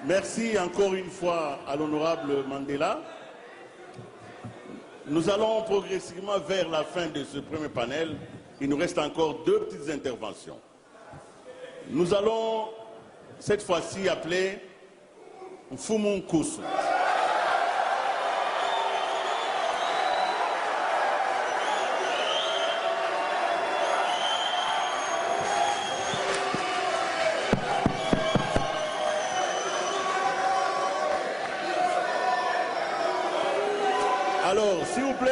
Merci encore une fois à l'honorable Mandela. Nous allons progressivement vers la fin de ce premier panel. Il nous reste encore deux petites interventions. Nous allons cette fois-ci appeler Mfumu Nkusu. Alors, s'il vous plaît,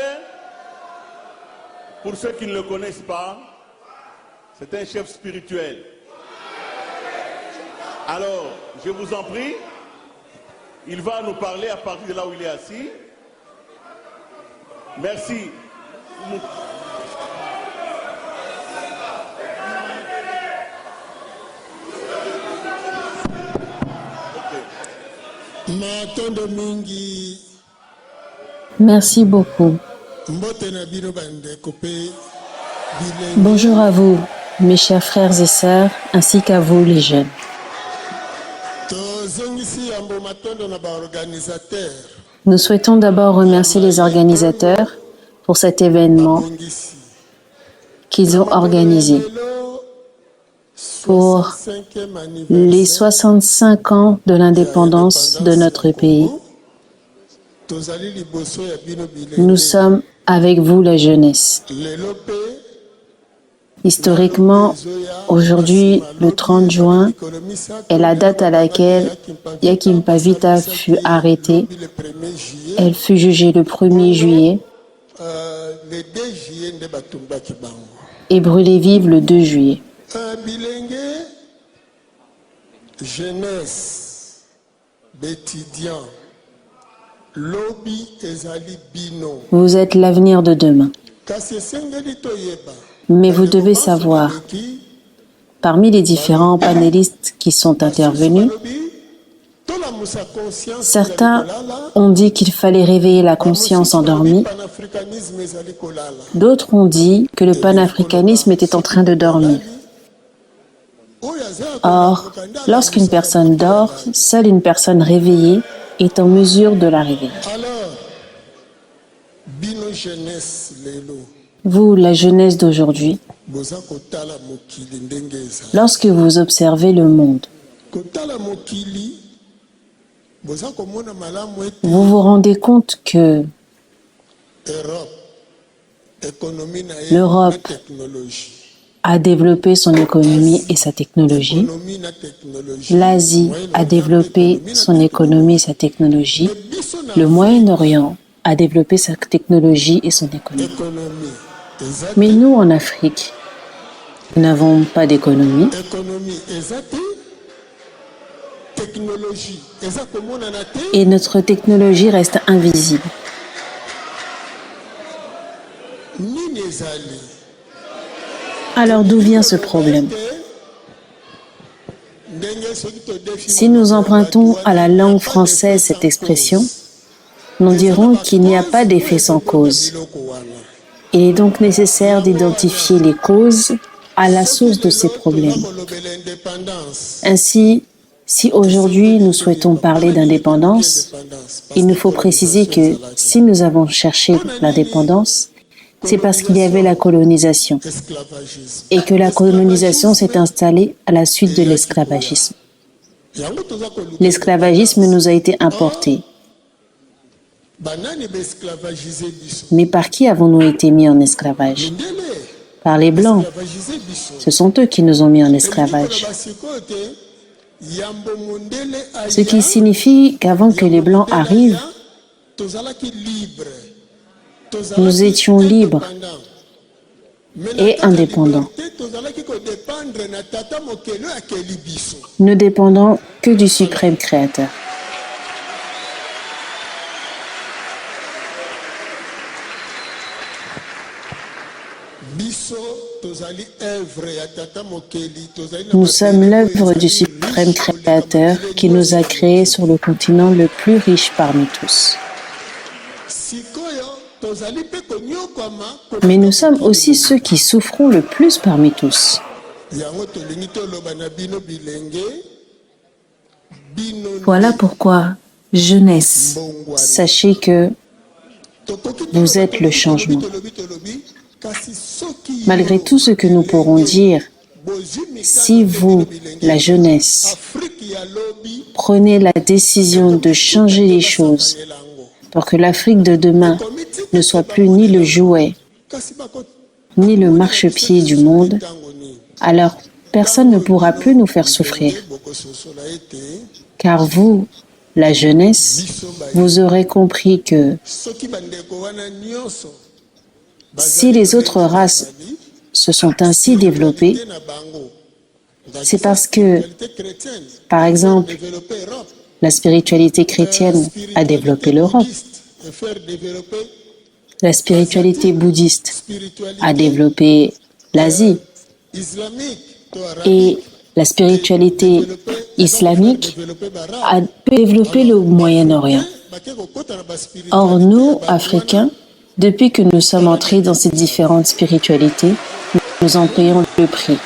pour ceux qui ne le connaissent pas, c'est un chef spirituel. Alors, je vous en prie, il va nous parler à partir de là où il est assis. Merci. Merci beaucoup. Bonjour à vous, mes chers frères et sœurs, ainsi qu'à vous, les jeunes. Nous souhaitons d'abord remercier les organisateurs pour cet événement qu'ils ont organisé pour les 65 ans de l'indépendance de notre pays. Nous sommes avec vous, la jeunesse. Historiquement, aujourd'hui, le 30 juin, est la date à laquelle Yakim Pavita fut arrêté. Elle fut jugée le 1er juillet et brûlée vive le 2 juillet. Jeunesse, étudiants, vous êtes l'avenir de demain. Mais vous devez savoir, parmi les différents panélistes qui sont intervenus, certains ont dit qu'il fallait réveiller la conscience endormie. D'autres ont dit que le panafricanisme était en train de dormir. Or, lorsqu'une personne dort, seule une personne réveillée est en mesure de la réveiller. Vous, la jeunesse d'aujourd'hui, lorsque vous observez le monde, vous vous rendez compte que l'Europe a développé son économie et sa technologie. L'Asie a développé son économie et sa technologie. Le Moyen-Orient a développé sa technologie et son économie. Mais nous, en Afrique, nous n'avons pas d'économie. Et notre technologie reste invisible. Alors d'où vient ce problème? Si nous empruntons à la langue française cette expression, nous dirons qu'il n'y a pas d'effet sans cause. Il est donc nécessaire d'identifier les causes à la source de ces problèmes. Ainsi, si aujourd'hui nous souhaitons parler d'indépendance, il nous faut préciser que si nous avons cherché l'indépendance, c'est parce qu'il y avait la colonisation et que la colonisation s'est installée à la suite de l'esclavagisme. L'esclavagisme nous a été importé. Mais par qui avons-nous été mis en esclavage? Par les Blancs. Ce sont eux qui nous ont mis en esclavage. Ce qui signifie qu'avant que les Blancs arrivent, nous étions libres et indépendants, ne dépendant que du suprême créateur. Nous sommes l'œuvre du suprême créateur qui nous a créés sur le continent le plus riche parmi tous. Mais nous sommes aussi ceux qui souffrons le plus parmi tous. Voilà pourquoi, jeunesse, sachez que vous êtes le changement. Malgré tout ce que nous pourrons dire, si vous, la jeunesse, prenez la décision de changer les choses pour que l'Afrique de demain ne soit plus ni le jouet, ni le marchepied du monde, alors personne ne pourra plus nous faire souffrir. Car vous, la jeunesse, vous aurez compris que si les autres races se sont ainsi développées, c'est parce que, par exemple, la spiritualité chrétienne a développé l'Europe. La spiritualité bouddhiste a développé l'Asie. Et la spiritualité islamique a développé le Moyen-Orient. Or, nous, Africains, depuis que nous sommes entrés dans ces différentes spiritualités, nous en payons le prix.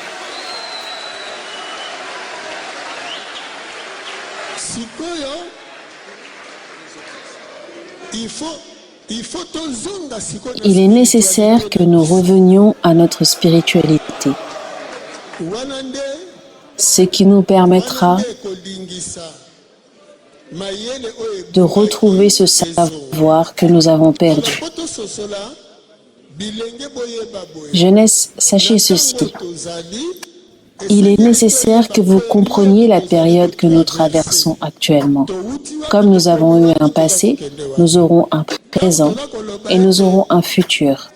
Il est nécessaire que nous revenions à notre spiritualité, ce qui nous permettra de retrouver ce savoir que nous avons perdu. Jeunesse, sachez ceci. Il est nécessaire que vous compreniez la période que nous traversons actuellement. Comme nous avons eu un passé, nous aurons un présent et nous aurons un futur.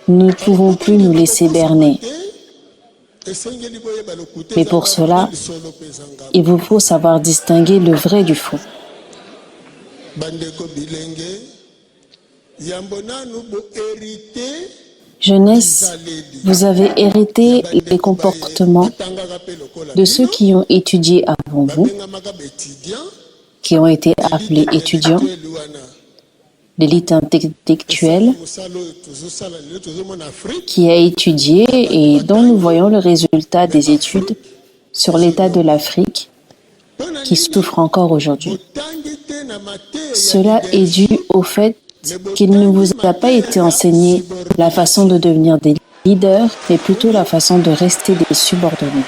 Nous ne pouvons plus nous laisser berner. Mais pour cela, il vous faut savoir distinguer le vrai du faux. Jeunesse, vous avez hérité les comportements de ceux qui ont étudié avant vous, qui ont été appelés étudiants, l'élite intellectuelle qui a étudié et dont nous voyons le résultat des études sur l'état de l'Afrique qui souffre encore aujourd'hui. Cela est dû au fait qu'il ne vous a pas été enseigné la façon de devenir des leaders, mais plutôt la façon de rester des subordonnés.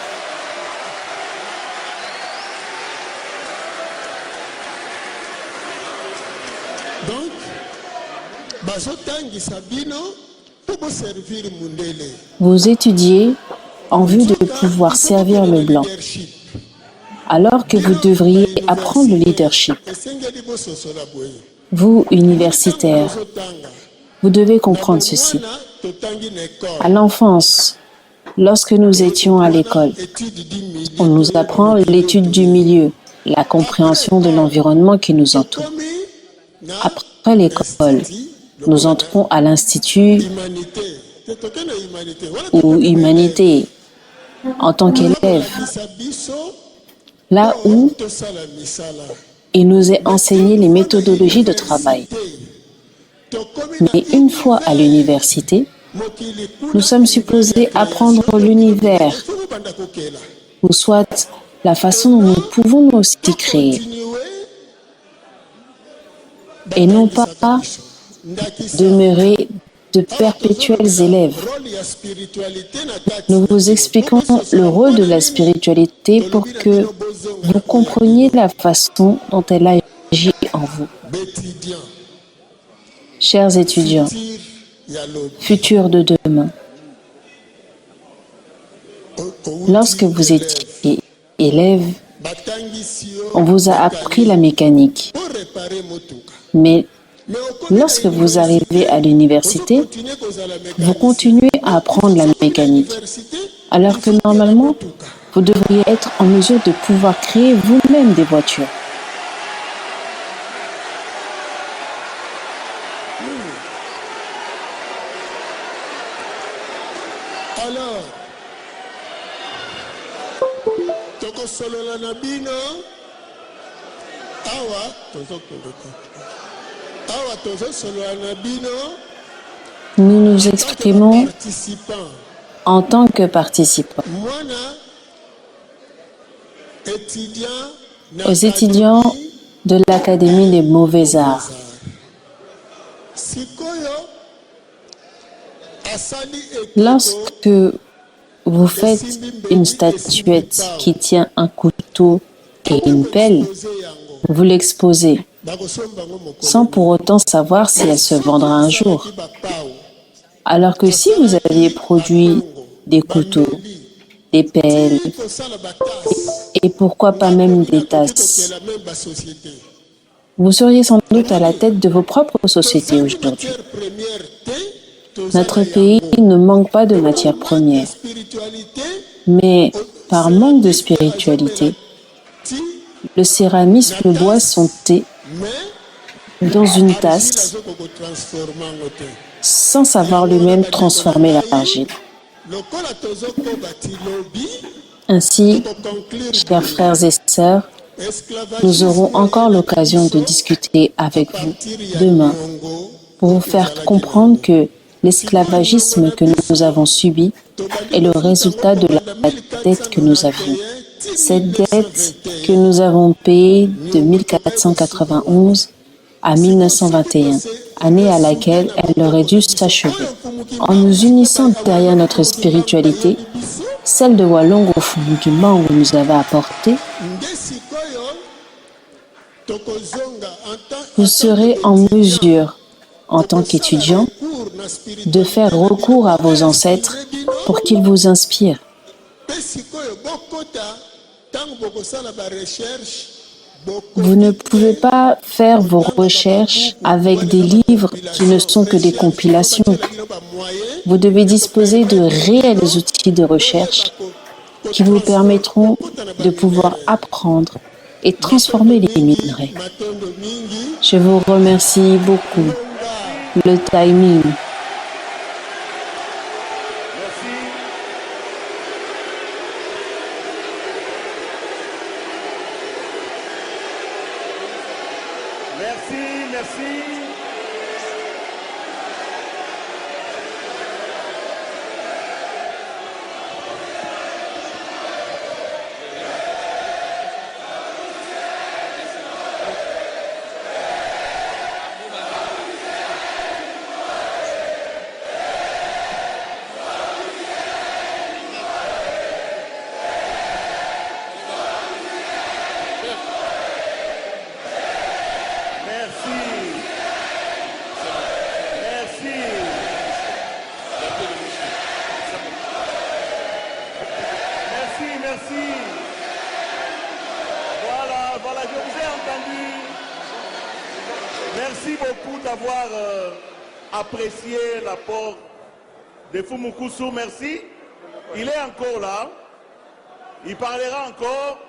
Vous étudiez en vue de pouvoir servir le blanc, alors que vous devriez apprendre le leadership. Vous, universitaires, vous devez comprendre ceci. À l'enfance, lorsque nous étions à l'école, on nous apprend l'étude du milieu, la compréhension de l'environnement qui nous entoure. Après l'école, nous entrons à l'institut ou humanité en tant qu'élève, là où il nous est enseigné les méthodologies de travail. Mais une fois à l'université, nous sommes supposés apprendre l'univers, ou soit la façon dont nous pouvons nous aussi créer, et non pas demeurer de perpétuels élèves. Nous vous expliquons le rôle de la spiritualité pour que vous compreniez la façon dont elle agit en vous. Chers étudiants, futurs de demain, lorsque vous étiez élève, on vous a appris la mécanique. Mais lorsque vous arrivez à l'université, vous continuez à apprendre la mécanique, alors que normalement, vous devriez être en mesure de pouvoir créer vous-même des voitures. tokosolola na bino awa tozokondoka awa tozosolola na bino. Nous nous exprimons en tant que participants. Aux étudiants de l'Académie des Mauvais Arts. Lorsque vous faites une statuette qui tient un couteau et une pelle, vous l'exposez, sans pour autant savoir si elle se vendra un jour. Alors que si vous aviez produit des couteaux, des pelles, et pourquoi pas même des tasses, vous seriez sans doute à la tête de vos propres sociétés aujourd'hui. Notre pays ne manque pas de matières premières, mais par manque de spiritualité, le céramisme, le bois sont thé dans une tasse sans savoir lui-même transformer l'argile. Ainsi, chers frères et sœurs, nous aurons encore l'occasion de discuter avec vous demain pour vous faire comprendre que l'esclavagisme que nous avons subi est le résultat de la dette que nous avions. Cette dette que nous avons payée de 1491 à 1921, année à laquelle elle aurait dû s'achever. En nous unissant derrière notre spiritualité, celle de Walongo Fumukima vous nous avez apporté, vous serez en mesure, en tant qu'étudiant, de faire recours à vos ancêtres pour qu'ils vous inspirent. Vous ne pouvez pas faire vos recherches avec des livres qui ne sont que des compilations. Vous devez disposer de réels outils de recherche qui vous permettront de pouvoir apprendre et transformer les minerais. Je vous remercie beaucoup. Le timing. Voilà, je vous ai entendu. Merci beaucoup d'avoir apprécié l'apport de Fumukusu. Merci. Il est encore là. Il parlera encore.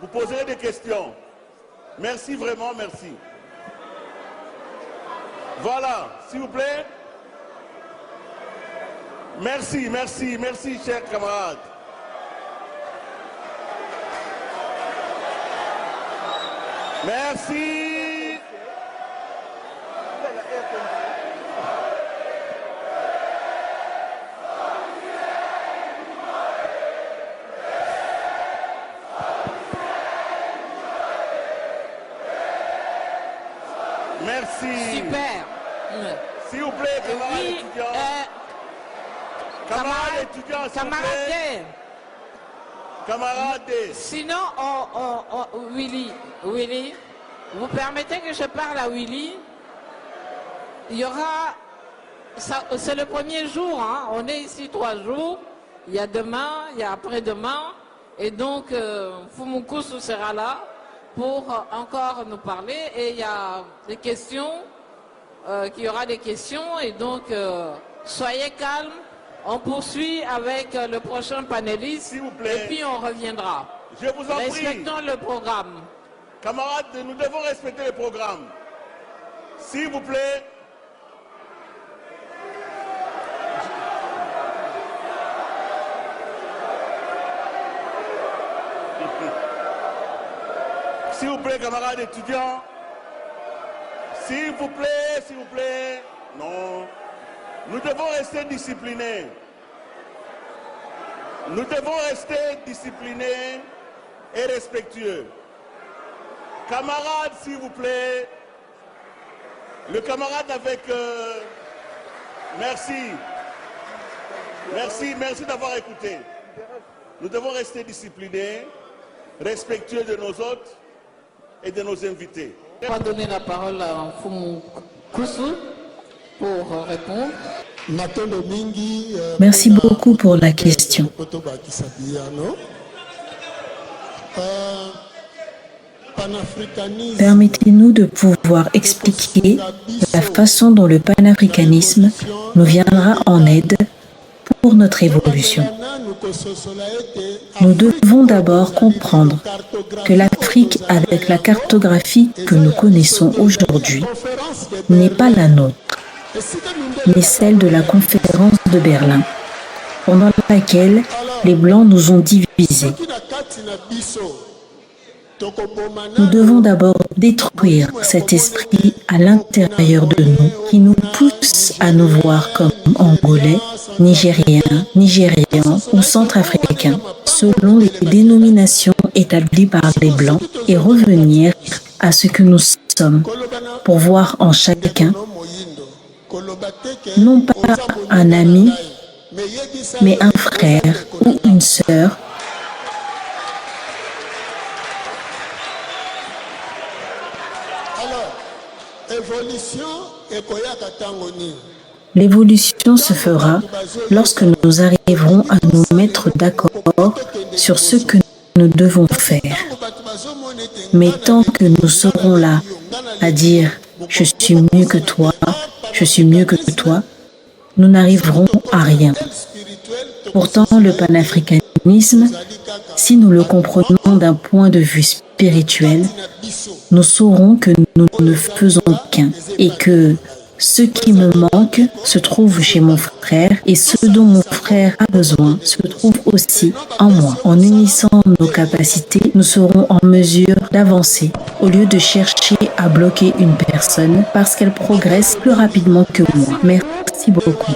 Vous poserez des questions. Merci vraiment, merci. Voilà, s'il vous plaît. Merci, merci, merci, chers camarades. Merci. Merci. Super. S'il vous plaît, camarades étudiants. Camarades étudiants, s'il vous plaît. Camarades. Sinon, Willy, vous permettez que je parle à Willy? Il y aura, c'est le premier jour, hein, on est ici 3 jours, il y a demain, il y a après-demain, et donc Fumukusu sera là pour encore nous parler, et il y a des questions, qu'il y aura des questions, et donc soyez calmes. On poursuit avec le prochain panéliste, s'il vous plaît. Et puis on reviendra. Je vous en prie. Respectons le programme. Camarades, nous devons respecter le programme. S'il vous plaît. S'il vous plaît, camarades étudiants. S'il vous plaît. Non. Nous devons rester disciplinés. Nous devons rester disciplinés et respectueux. Camarades, s'il vous plaît. Le camarade avec... Merci d'avoir écouté. Nous devons rester disciplinés, respectueux de nos hôtes et de nos invités. On va donner la parole à Mfumu Kusu pour répondre. Merci beaucoup pour la question. Permettez-nous de pouvoir expliquer la façon dont le panafricanisme nous viendra en aide pour notre évolution. Nous devons d'abord comprendre que l'Afrique, avec la cartographie que nous connaissons aujourd'hui, n'est pas la nôtre, mais celle de la conférence de Berlin, pendant laquelle les Blancs nous ont divisés. Nous devons d'abord détruire cet esprit à l'intérieur de nous qui nous pousse à nous voir comme Angolais, Nigériens ou Centrafricains, selon les dénominations établies par les Blancs, et revenir à ce que nous sommes, pour voir en chacun, non pas un ami, mais un frère ou une sœur. L'évolution se fera lorsque nous arriverons à nous mettre d'accord sur ce que nous devons faire. Mais tant que nous serons là à dire « je suis mieux que toi », nous n'arriverons à rien. Pourtant, le panafricanisme, si nous le comprenons d'un point de vue spirituel, nous saurons que nous ne faisons qu'un et que ce qui me manque se trouve chez mon frère et ce dont mon frère a besoin se trouve aussi en moi. En unissant nos capacités, nous serons en mesure d'avancer au lieu de chercher à bloquer une personne parce qu'elle progresse plus rapidement que moi. Merci beaucoup.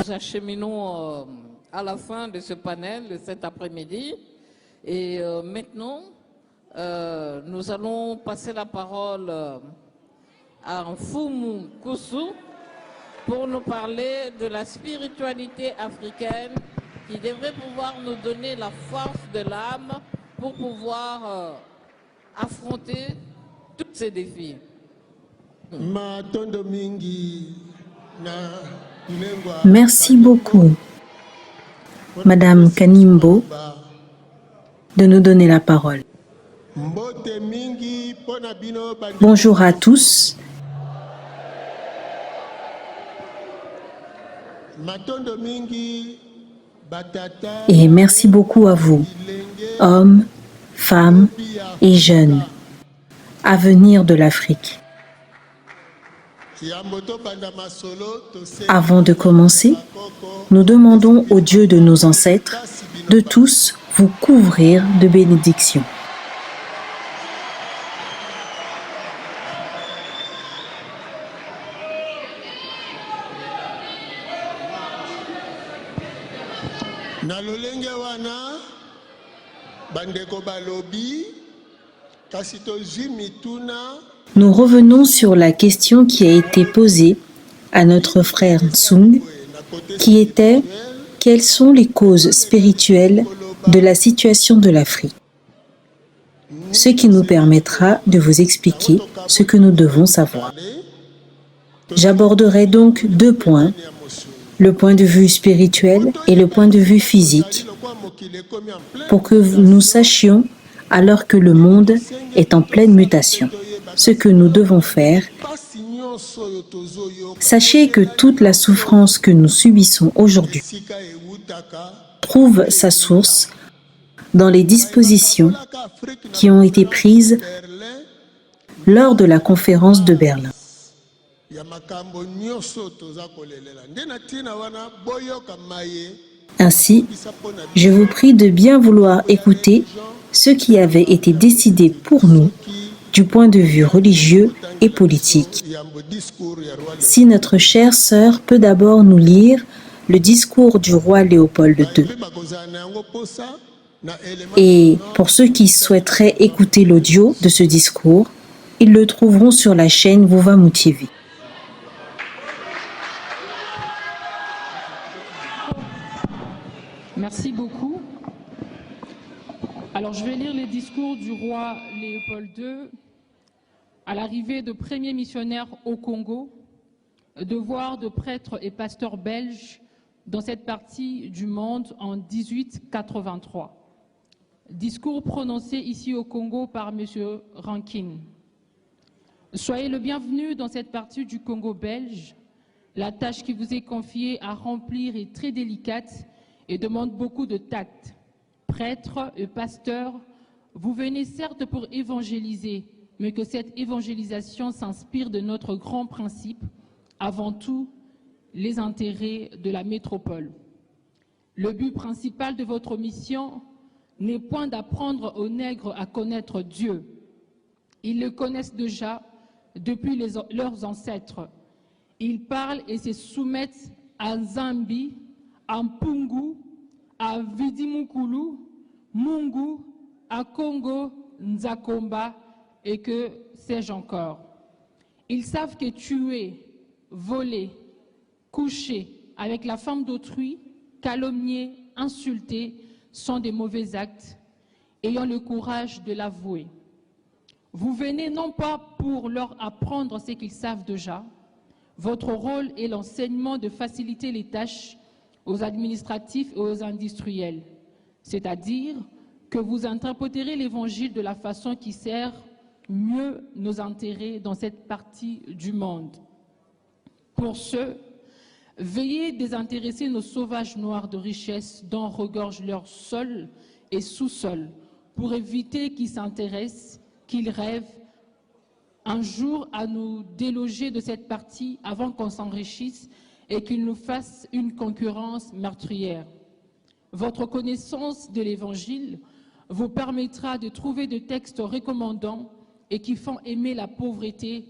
Nous acheminons à la fin de ce panel de cet après-midi et maintenant nous allons passer la parole à Mfumu Kusu pour nous parler de la spiritualité africaine qui devrait pouvoir nous donner la force de l'âme pour pouvoir affronter tous ces défis. Merci beaucoup, Madame Kanimbo, de nous donner la parole. Bonjour à tous. Et merci beaucoup à vous, hommes, femmes et jeunes, à venir de l'Afrique. Avant de commencer, nous demandons au Dieu de nos ancêtres de tous vous couvrir de bénédictions. Nous revenons sur la question qui a été posée à notre frère Nsung, qui était « Quelles sont les causes spirituelles de la situation de l'Afrique ?» Ce qui nous permettra de vous expliquer ce que nous devons savoir. J'aborderai donc 2 points, le point de vue spirituel et le point de vue physique, pour que nous sachions alors que le monde est en pleine mutation. ce que nous devons faire, sachez que toute la souffrance que nous subissons aujourd'hui trouve sa source dans les dispositions qui ont été prises lors de la conférence de Berlin. Ainsi, je vous prie de bien vouloir écouter ce qui avait été décidé pour nous du point de vue religieux et politique. Si notre chère sœur peut d'abord nous lire le discours du roi Léopold II. Et pour ceux qui souhaiteraient écouter l'audio de ce discours, ils le trouveront sur la chaîne Vuvamou TV. Merci beaucoup. Alors, je vais lire les discours du roi Léopold II à l'arrivée de premiers missionnaires au Congo, devoir de prêtres et pasteurs belges dans cette partie du monde en 1883. Discours prononcé ici au Congo par M. Rankin. Soyez le bienvenu dans cette partie du Congo belge. La tâche qui vous est confiée à remplir est très délicate et demande beaucoup de tact. Prêtres et pasteurs, vous venez certes pour évangéliser, mais que cette évangélisation s'inspire de notre grand principe, avant tout, les intérêts de la métropole. Le but principal de votre mission n'est point d'apprendre aux nègres à connaître Dieu. Ils le connaissent déjà depuis leurs ancêtres. Ils parlent et se soumettent à Zambi, à Mpungu, à Vidimukulu, Mungu, à Congo, Nzakomba et que sais-je encore. Ils savent que tuer, voler, coucher avec la femme d'autrui, calomnier, insulter sont des mauvais actes, ayant le courage de l'avouer. Vous venez non pas pour leur apprendre ce qu'ils savent déjà. Votre rôle est l'enseignement de faciliter les tâches aux administratifs et aux industriels, c'est-à-dire que vous interpréterez l'Évangile de la façon qui sert mieux nos intérêts dans cette partie du monde. Pour ce, veillez désintéresser nos sauvages noirs de richesse dont regorgent leur sol et sous-sol, pour éviter qu'ils s'intéressent, qu'ils rêvent un jour à nous déloger de cette partie avant qu'on s'enrichisse et qu'ils nous fassent une concurrence meurtrière. Votre connaissance de l'Évangile vous permettra de trouver des textes recommandants et qui font aimer la pauvreté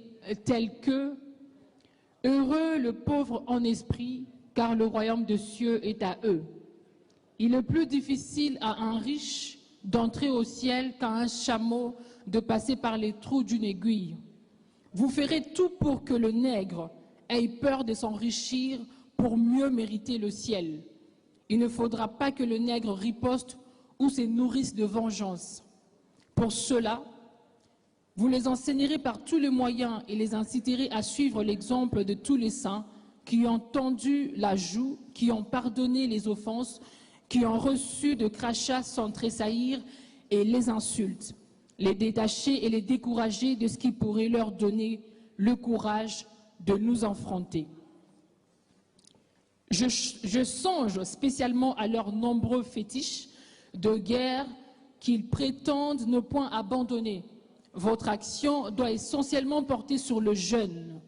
tels que « Heureux le pauvre en esprit, car le royaume des cieux est à eux. Il est plus difficile à un riche d'entrer au ciel qu'à un chameau de passer par les trous d'une aiguille. Vous ferez tout pour que le nègre ait peur de s'enrichir pour mieux mériter le ciel. Il ne faudra pas que le nègre riposte ou se nourrisse de vengeance. Pour cela, vous les enseignerez par tous les moyens et les inciterez à suivre l'exemple de tous les saints qui ont tendu la joue, qui ont pardonné les offenses, qui ont reçu de crachats sans tressaillir et les insultes, les détacher et les décourager de ce qui pourrait leur donner le courage de nous affronter. Je songe spécialement à leurs nombreux fétiches de guerre qu'ils prétendent ne point abandonner. Votre action doit essentiellement porter sur le jeune,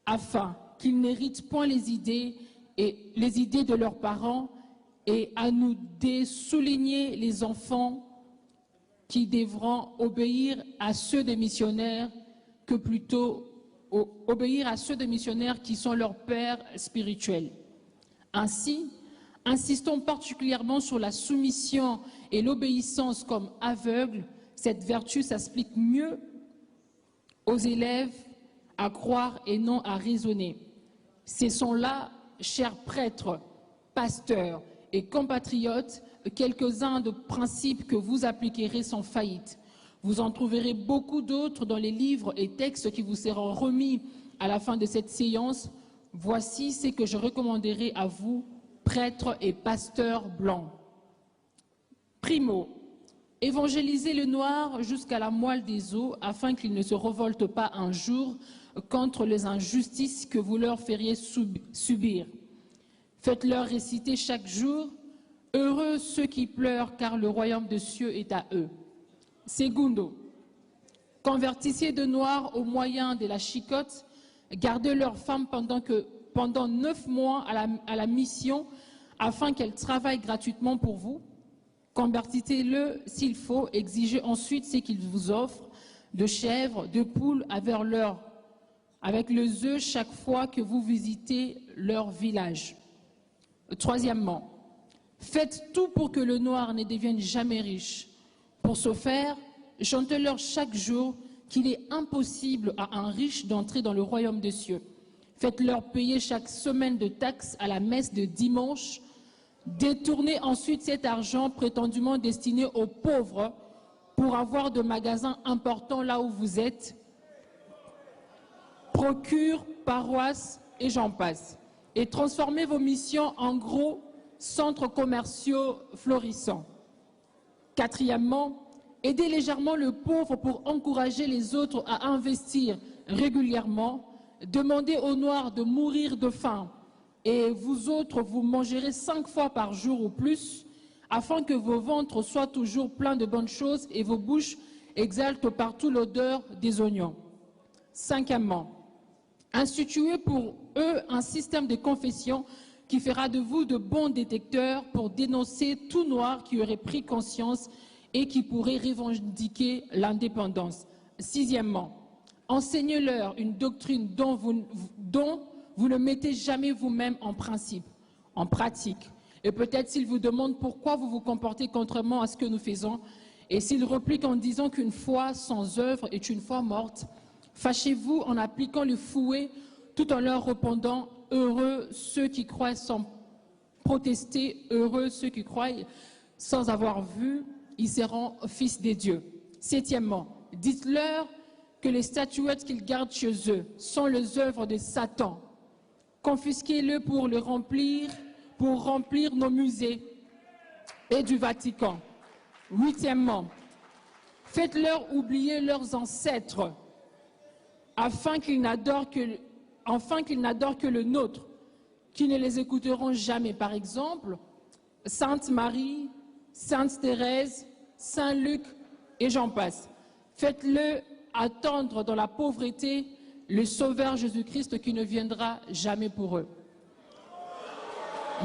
afin qu'ils n'héritent point les idées de leurs parents et à nous désouligner les enfants qui devront obéir à ceux des missionnaires que plutôt obéir à ceux des missionnaires qui sont leurs pères spirituels. Ainsi, insistons particulièrement sur la soumission et l'obéissance comme aveugles. Cette vertu s'explique mieux aux élèves à croire et non à raisonner. Ce sont là, chers prêtres, pasteurs et compatriotes, quelques-uns de principes que vous appliquerez sans faillite. Vous en trouverez beaucoup d'autres dans les livres et textes qui vous seront remis à la fin de cette séance. Voici ce que je recommanderai à vous, prêtres et pasteurs blancs. Primo, Évangélisez le noir jusqu'à la moelle des os afin qu'ils ne se révoltent pas un jour contre les injustices que vous leur feriez subir. Faites-leur réciter chaque jour « Heureux ceux qui pleurent car le royaume des cieux est à eux ». Segundo, convertissez de noirs au moyen de la chicotte, gardez leurs femmes pendant 9 mois à la mission afin qu'elles travaillent gratuitement pour vous. Convertissez-le s'il faut, exigez ensuite ce qu'ils vous offrent, de chèvres, de poules avec les œufs chaque fois que vous visitez leur village. Troisièmement, faites tout pour que le noir ne devienne jamais riche. Pour ce faire, chantez-leur chaque jour qu'il est impossible à un riche d'entrer dans le royaume des cieux. Faites-leur payer chaque semaine de taxes à la messe de dimanche. Détournez ensuite cet argent prétendument destiné aux pauvres pour avoir de magasins importants là où vous êtes. Procure, paroisse et j'en passe. Et transformez vos missions en gros centres commerciaux florissants. Quatrièmement, aidez légèrement le pauvre pour encourager les autres à investir régulièrement. Demandez aux Noirs de mourir de faim et vous autres, vous mangerez 5 fois par jour ou plus afin que vos ventres soient toujours pleins de bonnes choses et vos bouches exhalent partout l'odeur des oignons. Cinquièmement, instituez pour eux un système de confession qui fera de vous de bons détecteurs pour dénoncer tout noir qui aurait pris conscience et qui pourrait revendiquer l'indépendance. Sixièmement, enseignez-leur une doctrine dont vous ne mettez jamais vous-même en pratique. Et peut-être s'ils vous demandent pourquoi vous vous comportez contrairement à ce que nous faisons, et s'ils repliquent en disant qu'une foi sans œuvre est une foi morte, fâchez-vous en appliquant le fouet tout en leur répondant « Heureux ceux qui croient sans protester, heureux ceux qui croient sans avoir vu, ils seront fils des dieux. » Septièmement, dites-leur que les statuettes qu'ils gardent chez eux sont les œuvres de Satan. Confisquez-le pour remplir nos musées et du Vatican. Huitièmement, faites-leur oublier leurs ancêtres afin qu'ils n'adorent que le nôtre, qui ne les écouteront jamais. Par exemple, Sainte Marie, Sainte Thérèse, Saint Luc et j'en passe. Faites-le attendre dans la pauvreté le Sauveur Jésus-Christ qui ne viendra jamais pour eux.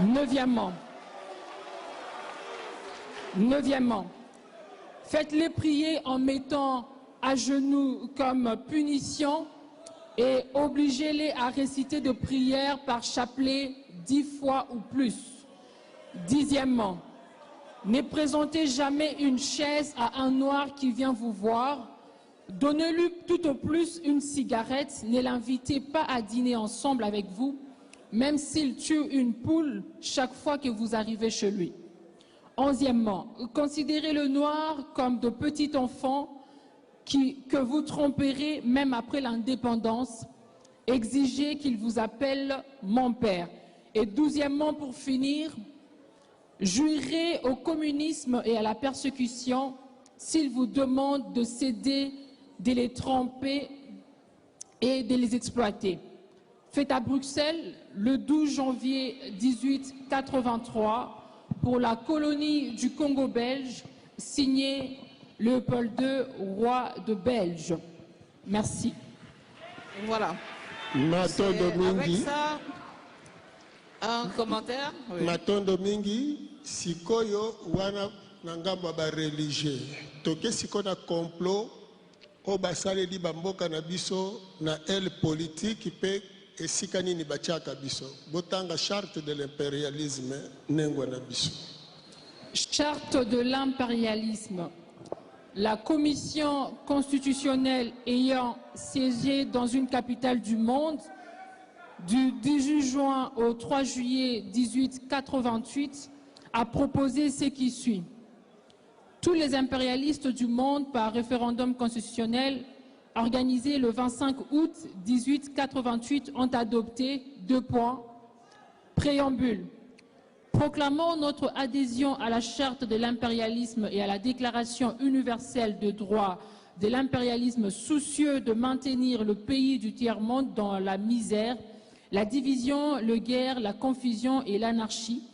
Neuvièmement, faites-les prier en mettant à genoux comme punition et obligez-les à réciter de prières par chapelet 10 fois ou plus. Dixièmement, ne présentez jamais une chaise à un noir qui vient vous voir. Donnez-lui tout au plus une cigarette. Ne l'invitez pas à dîner ensemble avec vous, même s'il tue une poule chaque fois que vous arrivez chez lui. Onzièmement, considérez le noir comme de petits enfants que vous tromperez même après l'indépendance. Exigez qu'il vous appelle mon père. Et douzièmement, pour finir, jurez au communisme et à la persécution s'ils vous demandent de céder, de les tromper et de les exploiter. Fait à Bruxelles le 12 janvier 1883 pour la colonie du Congo belge, signé Léopold II, roi de Belge. Merci. Voilà. Avec ça, un commentaire. Oui. Matondo mingi sikoyo wana nangamba ba religieux. Toke sikona complot o basale di bamboka na biso na el politique pe esika nini bachaka biso. Botanga charte de l'impérialisme nengwa na biso. Charte de l'impérialisme. La commission constitutionnelle ayant siégé dans une capitale du monde du 18 juin au 3 juillet 1888 a proposé ce qui suit. Tous les impérialistes du monde par référendum constitutionnel organisé le 25 août 1888 ont adopté 2 points. Préambule. Proclamons notre adhésion à la charte de l'impérialisme et à la déclaration universelle de droits de l'impérialisme, soucieux de maintenir le pays du tiers-monde dans la misère, la division, la guerre, la confusion et l'anarchie.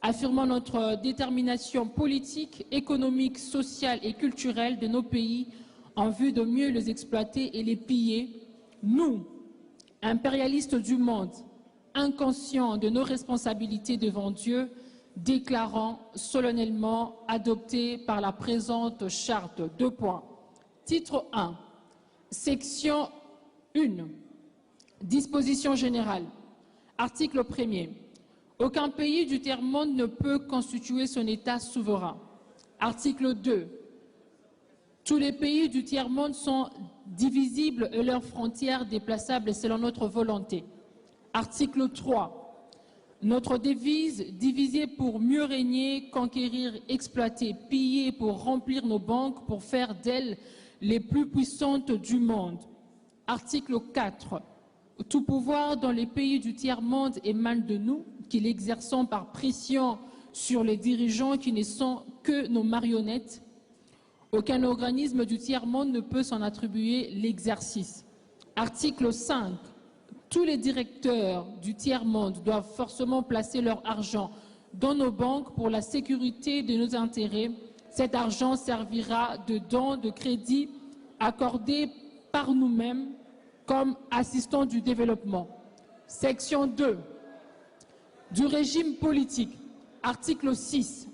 Affirmons notre détermination politique, économique, sociale et culturelle de nos pays en vue de mieux les exploiter et les piller. Nous, impérialistes du monde, inconscients de nos responsabilités devant Dieu, déclarons solennellement adopté par la présente charte. 2 points. Titre 1. Section 1. Disposition générale. Article 1er. Aucun pays du tiers-monde ne peut constituer son État souverain. Article 2. Tous les pays du tiers-monde sont divisibles et leurs frontières déplaçables selon notre volonté. Article 3. Notre devise, diviser pour mieux régner, conquérir, exploiter, piller pour remplir nos banques, pour faire d'elles les plus puissantes du monde. Article 4. Tout pouvoir dans les pays du tiers-monde émane de nous, qui l'exerçons par pression sur les dirigeants qui ne sont que nos marionnettes. Aucun organisme du tiers-monde ne peut s'en attribuer l'exercice. Article 5. Tous les directeurs du tiers-monde doivent forcément placer leur argent dans nos banques pour la sécurité de nos intérêts. Cet argent servira de dons de crédit accordés par nous-mêmes comme assistants du développement. Section 2. Du régime politique. Article 6.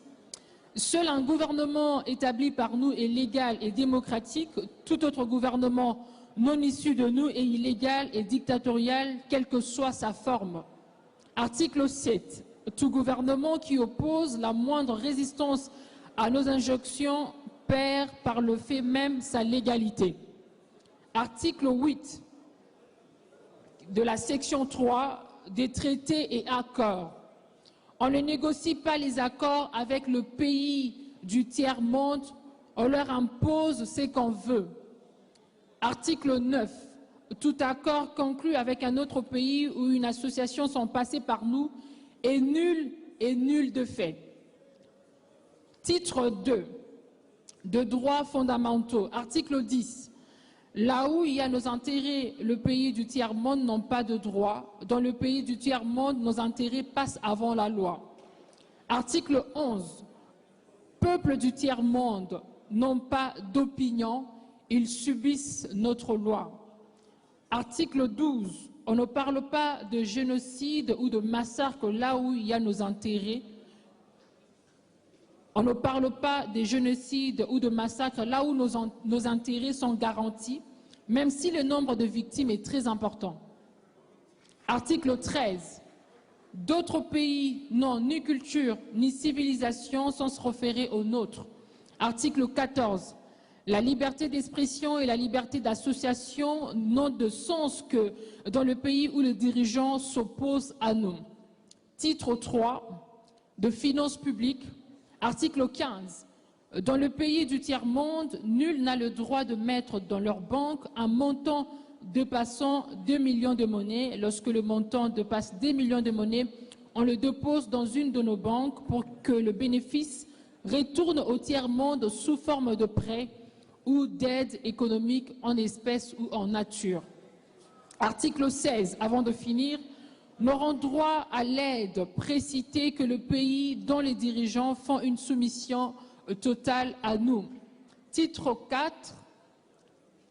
Seul un gouvernement établi par nous est légal et démocratique. Tout autre gouvernement non issu de nous est illégal et dictatorial, quelle que soit sa forme. Article 7. Tout gouvernement qui oppose la moindre résistance à nos injonctions perd par le fait même sa légalité. Article 8 de la section 3 des traités et accords. On ne négocie pas les accords avec le pays du tiers-monde, on leur impose ce qu'on veut. Article 9. Tout accord conclu avec un autre pays ou une association sans passer par nous est nul de fait. Titre 2. De droits fondamentaux. Article 10. Là où il y a nos intérêts, le pays du tiers-monde n'a pas de droit. Dans le pays du tiers-monde, nos intérêts passent avant la loi. Article 11. Peuples du tiers-monde n'ont pas d'opinion, ils subissent notre loi. Article 12. On ne parle pas de génocide ou de massacre là où il y a nos intérêts. On ne parle pas de génocide ou de massacre là où nos intérêts sont garantis, même si le nombre de victimes est très important. Article 13. D'autres pays n'ont ni culture ni civilisation sans se référer aux nôtres. Article 14. La liberté d'expression et la liberté d'association n'ont de sens que dans le pays où les dirigeants s'opposent à nous. Titre 3. De finances publiques. Article 15. Dans le pays du tiers-monde, nul n'a le droit de mettre dans leur banque un montant dépassant 2 millions de monnaies. Lorsque le montant dépasse 2 millions de monnaies, on le dépose dans une de nos banques pour que le bénéfice retourne au tiers-monde sous forme de prêt ou d'aide économique en espèces ou en nature. Article 16. Avant de finir, n'auront droit à l'aide précitée que le pays dont les dirigeants font une soumission totale à nous. Titre 4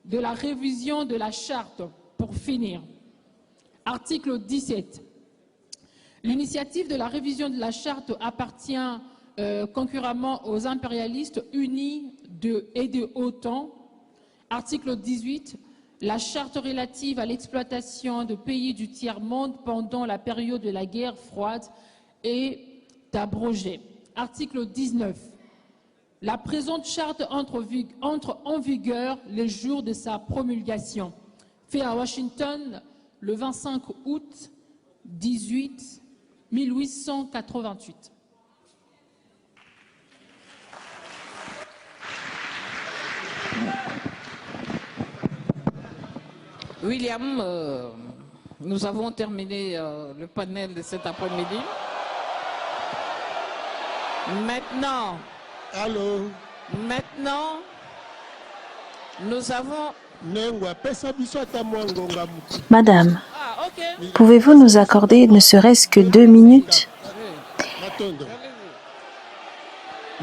de la révision de la charte, pour finir. Article 17. L'initiative de la révision de la charte appartient concurremment aux impérialistes unis et de OTAN. Article 18. La charte relative à l'exploitation de pays du tiers-monde pendant la période de la guerre froide est abrogée. Article 19. La présente charte entre en vigueur le jour de sa promulgation. Fait à Washington le 25 août 1888. William, nous avons terminé le panel de cet après-midi. Maintenant, Allô? maintenant, nous avons... Madame, Ah, ok. pouvez-vous nous accorder ne serait-ce que 2 minutes? Matondo.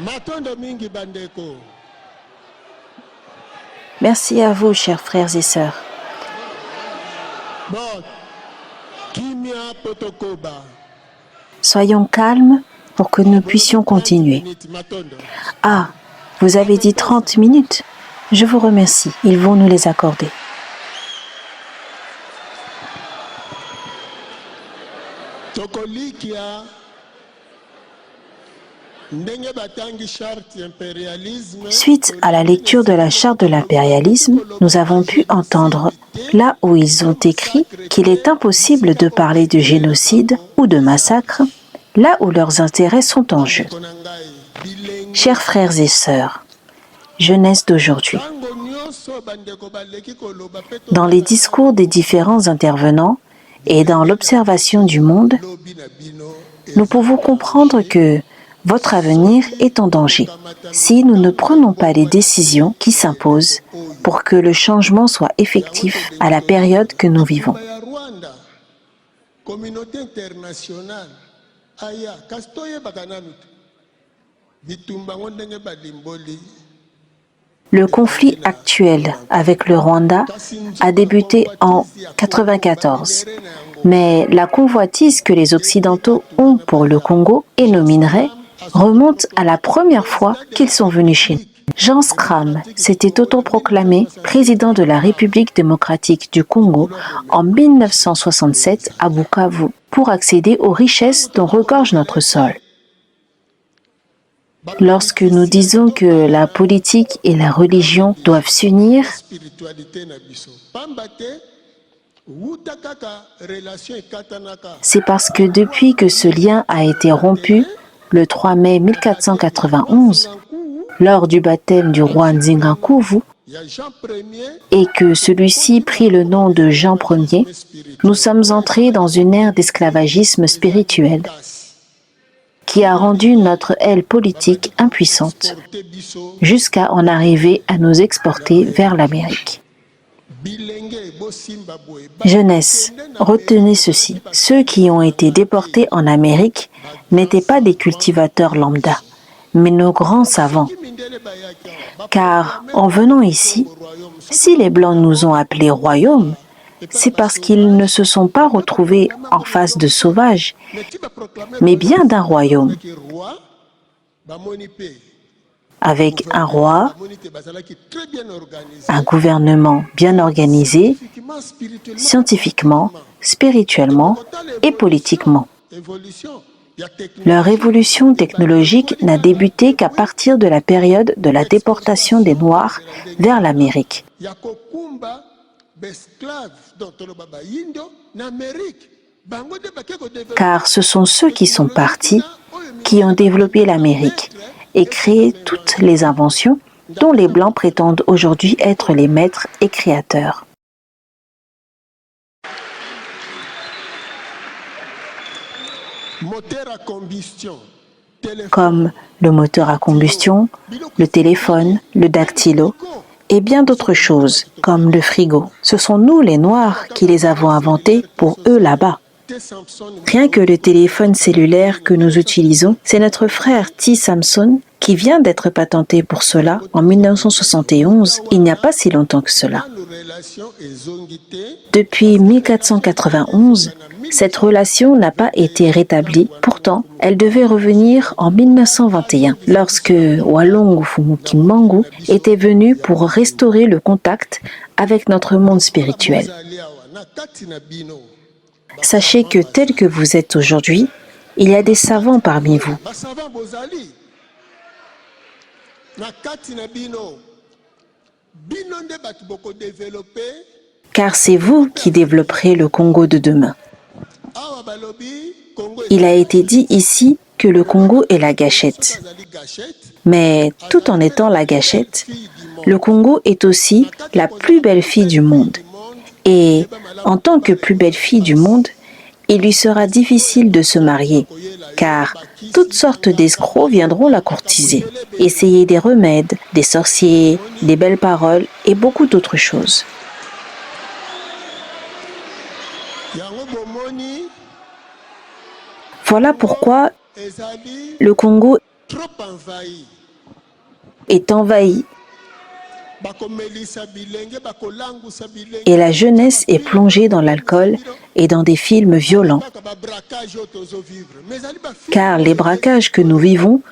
Matondo mingi bandeko. Merci à vous, chers frères et sœurs. Bon. Kimia potokoba. Soyons calmes pour que nous puissions continuer. Matondo. Ah, vous avez dit 30 minutes? Je vous remercie. Ils vont nous les accorder. Tokolikia. Ndenge batangi charte impérialisme. Suite à la lecture de la charte de l'impérialisme, nous avons pu entendre là où ils ont écrit qu'il est impossible de parler de génocide ou de massacre, là où leurs intérêts sont en jeu. Chers frères et sœurs, jeunesse d'aujourd'hui, dans les discours des différents intervenants et dans l'observation du monde, nous pouvons comprendre que votre avenir est en danger si nous ne prenons pas les décisions qui s'imposent pour que le changement soit effectif à la période que nous vivons. Le conflit actuel avec le Rwanda a débuté en 1994, mais la convoitise que les Occidentaux ont pour le Congo et nos minerais remonte à la première fois qu'ils sont venus chez nous. Jean Scram s'était autoproclamé président de la République démocratique du Congo en 1967 à Bukavu pour accéder aux richesses dont regorge notre sol. Lorsque nous disons que la politique et la religion doivent s'unir, c'est parce que depuis que ce lien a été rompu, le 3 mai 1491, lors du baptême du roi Nzingakuvu, et que celui-ci prit le nom de Jean Ier, nous sommes entrés dans une ère d'esclavagisme spirituel qui a rendu notre aile politique impuissante, jusqu'à en arriver à nous exporter vers l'Amérique. Jeunesse, retenez ceci. Ceux qui ont été déportés en Amérique n'étaient pas des cultivateurs lambda, mais nos grands savants. Car en venant ici, si les Blancs nous ont appelés royaumes, c'est parce qu'ils ne se sont pas retrouvés en face de sauvages, mais bien d'un royaume, avec un roi, un gouvernement bien organisé, scientifiquement, spirituellement et politiquement. Leur évolution technologique n'a débuté qu'à partir de la période de la déportation des Noirs vers l'Amérique. Car ce sont ceux qui sont partis qui ont développé l'Amérique et créé toutes les inventions dont les Blancs prétendent aujourd'hui être les maîtres et créateurs. Comme le moteur à combustion, le téléphone, le dactylo et bien d'autres choses, comme le frigo. Ce sont nous, les Noirs, qui les avons inventés pour eux là-bas. Rien que le téléphone cellulaire que nous utilisons, c'est notre frère T. Samson qui vient d'être patenté pour cela en 1971, il n'y a pas si longtemps que cela. Depuis 1491, cette relation n'a pas été rétablie. Pourtant, elle devait revenir en 1921, lorsque Walongo Fumukimbangu était venu pour restaurer le contact avec notre monde spirituel. Sachez que tel que vous êtes aujourd'hui, il y a des savants parmi vous. Car c'est vous qui développerez le Congo de demain. Il a été dit ici que le Congo est la gâchette. Mais tout en étant la gâchette, le Congo est aussi la plus belle fille du monde. Et en tant que plus belle fille du monde, il lui sera difficile de se marier, car toutes sortes d'escrocs viendront la courtiser, essayer des remèdes, des sorciers, des belles paroles et beaucoup d'autres choses. Voilà pourquoi le Congo est envahi et la jeunesse est plongée dans l'alcool et dans des films violents. Car les braquages que nous vivons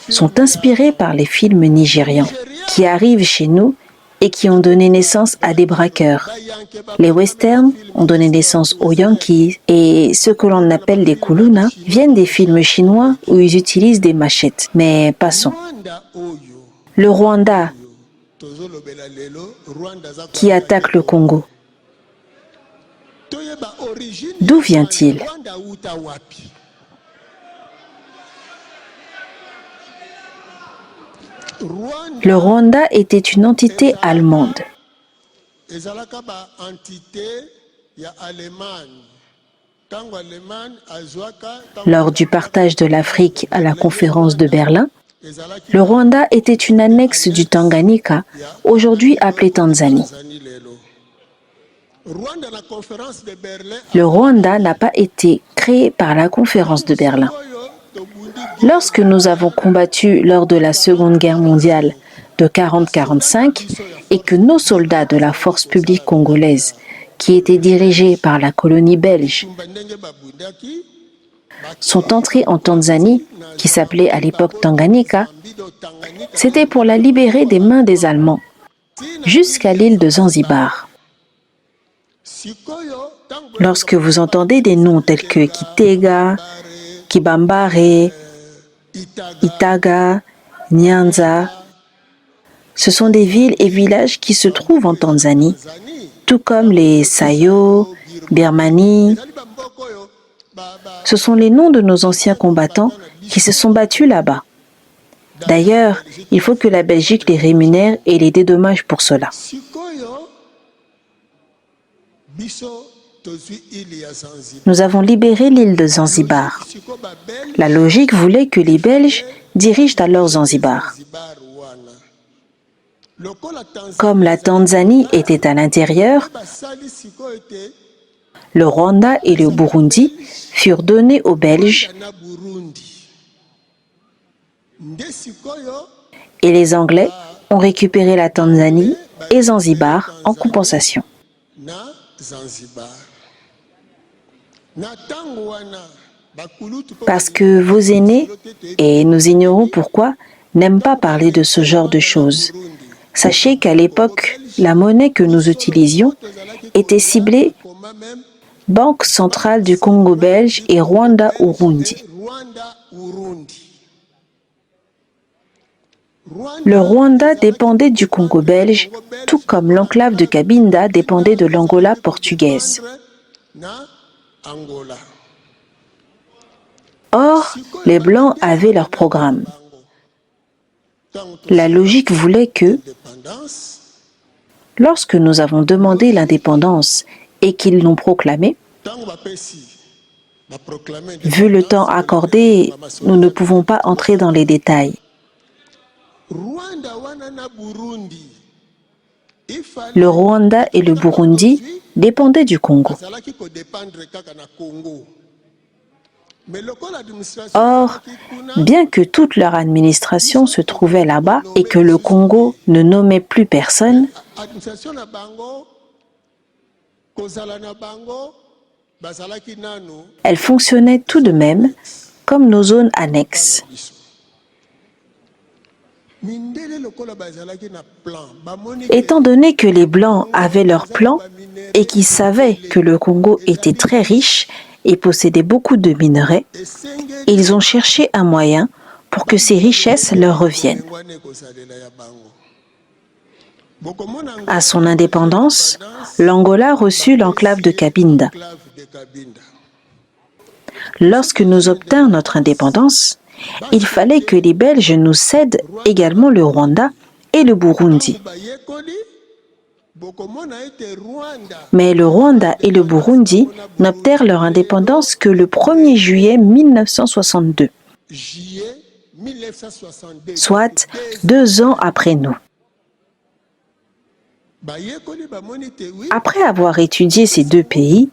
sont inspirés par les films nigérians qui arrivent chez nous et qui ont donné naissance à des braqueurs. Les westerns ont donné naissance aux Yankees et ce que l'on appelle les kuluna viennent des films chinois où ils utilisent des machettes. Mais passons. Le Rwanda qui attaque le Congo. D'où vient-il? Le Rwanda était une entité allemande. Lors du partage de l'Afrique à la conférence de Berlin, le Rwanda était une annexe du Tanganyika, aujourd'hui appelé Tanzanie. Le Rwanda n'a pas été créé par la conférence de Berlin. Lorsque nous avons combattu lors de la Seconde Guerre mondiale de 40-45 et que nos soldats de la force publique congolaise, qui étaient dirigés par la colonie belge, sont entrés en Tanzanie, qui s'appelait à l'époque Tanganyika, c'était pour la libérer des mains des Allemands, jusqu'à l'île de Zanzibar. Lorsque vous entendez des noms tels que Kitega, Kibambare, Itaga, Nyanza, ce sont des villes et villages qui se trouvent en Tanzanie, tout comme les Sayo, Birmanie. Ce sont les noms de nos anciens combattants qui se sont battus là-bas. D'ailleurs, il faut que la Belgique les rémunère et les dédommage pour cela. Nous avons libéré l'île de Zanzibar. La logique voulait que les Belges dirigent alors Zanzibar. Comme la Tanzanie était à l'intérieur, le Rwanda et le Burundi furent donnés aux Belges et les Anglais ont récupéré la Tanzanie et Zanzibar en compensation. Parce que vos aînés, et nous ignorons pourquoi, n'aiment pas parler de ce genre de choses. Sachez qu'à l'époque, la monnaie que nous utilisions était ciblée Banque centrale du Congo belge et Rwanda-Urundi. Le Rwanda dépendait du Congo belge, tout comme l'enclave de Cabinda dépendait de l'Angola portugaise. Or, les Blancs avaient leur programme. La logique voulait que, lorsque nous avons demandé l'indépendance et qu'ils l'ont proclamée, vu le temps accordé, nous ne pouvons pas entrer dans les détails. Le Rwanda et le Burundi dépendaient du Congo. Or, bien que toute leur administration se trouvait là-bas et que le Congo ne nommait plus personne, elle fonctionnait tout de même comme nos zones annexes. Étant donné que les Blancs avaient leur plan et qu'ils savaient que le Congo était très riche et possédait beaucoup de minerais, ils ont cherché un moyen pour que ces richesses leur reviennent. À son indépendance, l'Angola reçut l'enclave de Cabinda. Lorsque nous obtînmes notre indépendance, il fallait que les Belges nous cèdent également le Rwanda et le Burundi. Mais le Rwanda et le Burundi n'obtinrent leur indépendance que le 1er juillet 1962, soit 2 ans après nous. Après avoir étudié ces 2 pays,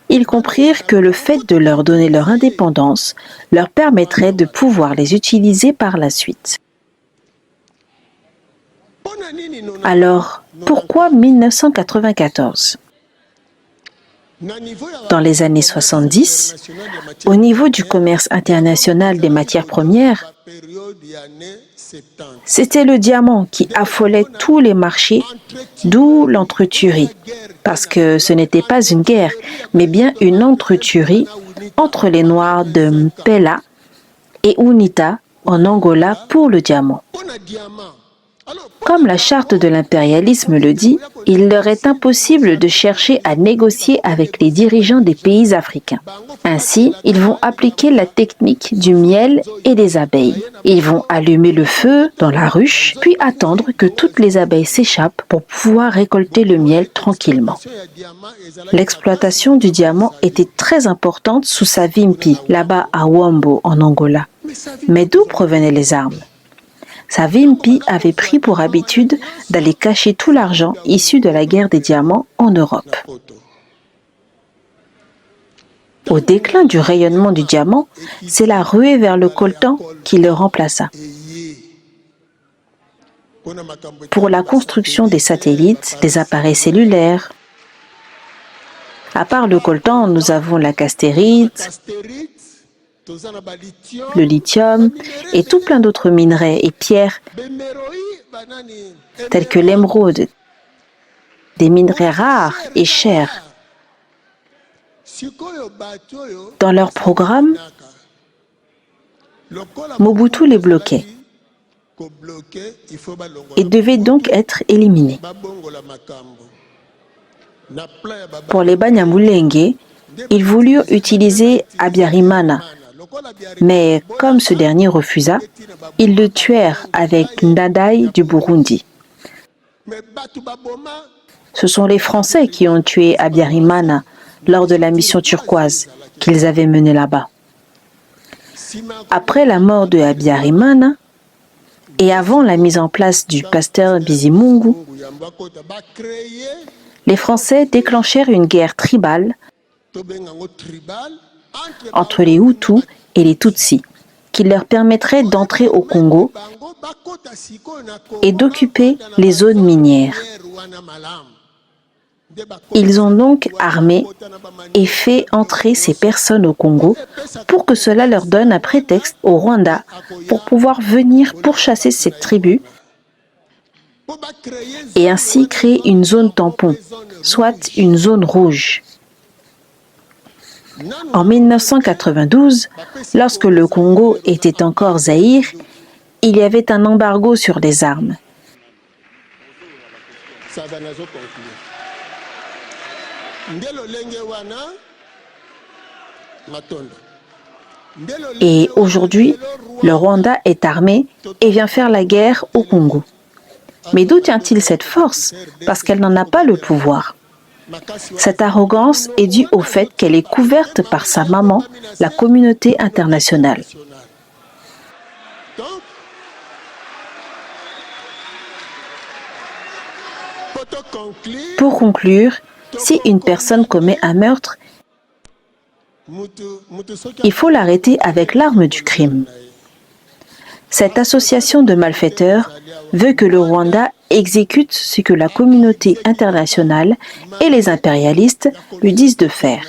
ils comprirent que le fait de leur donner leur indépendance leur permettrait de pouvoir les utiliser par la suite. Alors, pourquoi 1994 ? Dans les années 70, au niveau du commerce international des matières premières, c'était le diamant qui affolait tous les marchés, d'où l'entretuerie. Parce que ce n'était pas une guerre, mais bien une entretuerie entre les Noirs de Mpela et Unita en Angola pour le diamant. Comme la charte de l'impérialisme le dit, il leur est impossible de chercher à négocier avec les dirigeants des pays africains. Ainsi, ils vont appliquer la technique du miel et des abeilles. Ils vont allumer le feu dans la ruche, puis attendre que toutes les abeilles s'échappent pour pouvoir récolter le miel tranquillement. L'exploitation du diamant était très importante sous Savimbi, là-bas à Wambo, en Angola. Mais d'où provenaient les armes ? Savimbi avait pris pour habitude d'aller cacher tout l'argent issu de la guerre des diamants en Europe. Au déclin du rayonnement du diamant, c'est la ruée vers le coltan qui le remplaça. Pour la construction des satellites, des appareils cellulaires. À part le coltan, nous avons la castérite, le lithium et tout plein d'autres minerais et pierres tels que l'émeraude, des minerais rares et chers. Dans leur programme, Mobutu les bloquait et devait donc être éliminé. Pour les Banyamulenge, ils voulurent utiliser Habyarimana, mais comme ce dernier refusa, ils le tuèrent avec Ndadaye du Burundi. Ce sont les Français qui ont tué Habyarimana lors de la mission turquoise qu'ils avaient menée là-bas. Après la mort de Habyarimana et avant la mise en place du pasteur Bizimungu, les Français déclenchèrent une guerre tribale entre les Hutus et les Tutsis, qui leur permettrait d'entrer au Congo et d'occuper les zones minières. Ils ont donc armé et fait entrer ces personnes au Congo pour que cela leur donne un prétexte au Rwanda pour pouvoir venir pourchasser cette tribu et ainsi créer une zone tampon, soit une zone rouge. En 1992, lorsque le Congo était encore Zaïre, il y avait un embargo sur les armes. Et aujourd'hui, le Rwanda est armé et vient faire la guerre au Congo. Mais d'où tient-il cette force? Parce qu'elle n'en a pas le pouvoir. Cette arrogance est due au fait qu'elle est couverte par sa maman, la communauté internationale. Pour conclure, si une personne commet un meurtre, il faut l'arrêter avec l'arme du crime. Cette association de malfaiteurs veut que le Rwanda exécute ce que la communauté internationale et les impérialistes lui disent de faire.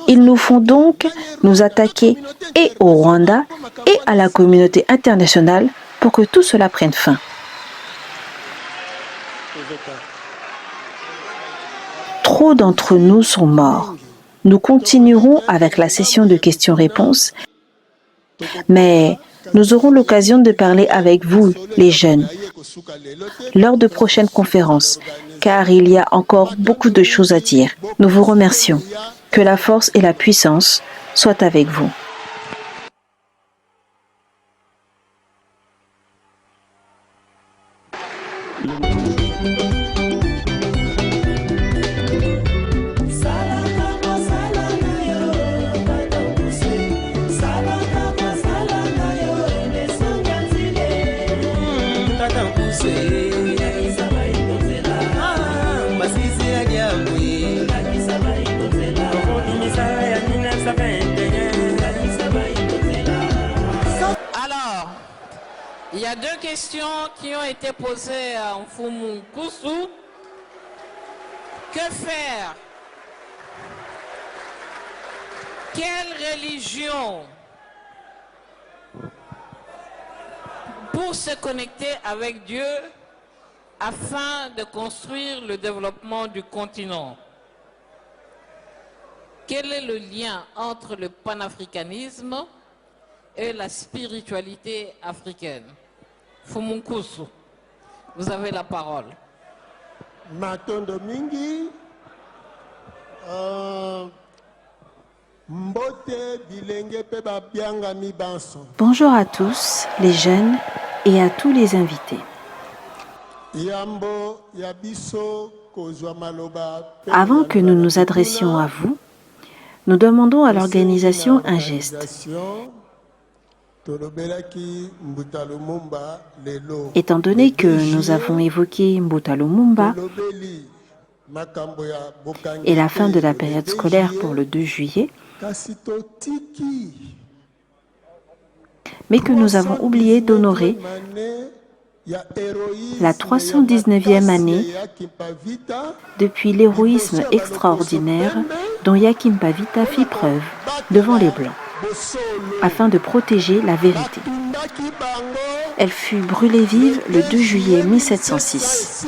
Ils nous font donc nous attaquer et au Rwanda et à la communauté internationale pour que tout cela prenne fin. Trop d'entre nous sont morts. Nous continuerons avec la session de questions-réponses, mais nous aurons l'occasion de parler avec vous, les jeunes, lors de prochaines conférences, car il y a encore beaucoup de choses à dire. Nous vous remercions. Que la force et la puissance soient avec vous. Il y a deux questions qui ont été posées à Mfumu Nkusu. Que faire? Quelle religion pour se connecter avec Dieu afin de construire le développement du continent? Quel est le lien entre le panafricanisme et la spiritualité africaine? Mfumu Nkusu, vous avez la parole. Matondo mingi, mbote bilenge pe ba bianga mi banso. Bonjour à tous, les jeunes et à tous les invités. Yambo yabiso kozwa maloba. Avant que nous nous adressions à vous, nous demandons à l'organisation un geste. Étant donné que nous avons évoqué Mbuta Lumumba et la fin de la période scolaire pour le 2 juillet, mais que nous avons oublié d'honorer la 319e année depuis l'héroïsme extraordinaire dont Yakim Pavita fit preuve devant les Blancs, afin de protéger la vérité. Elle fut brûlée vive le 2 juillet 1706.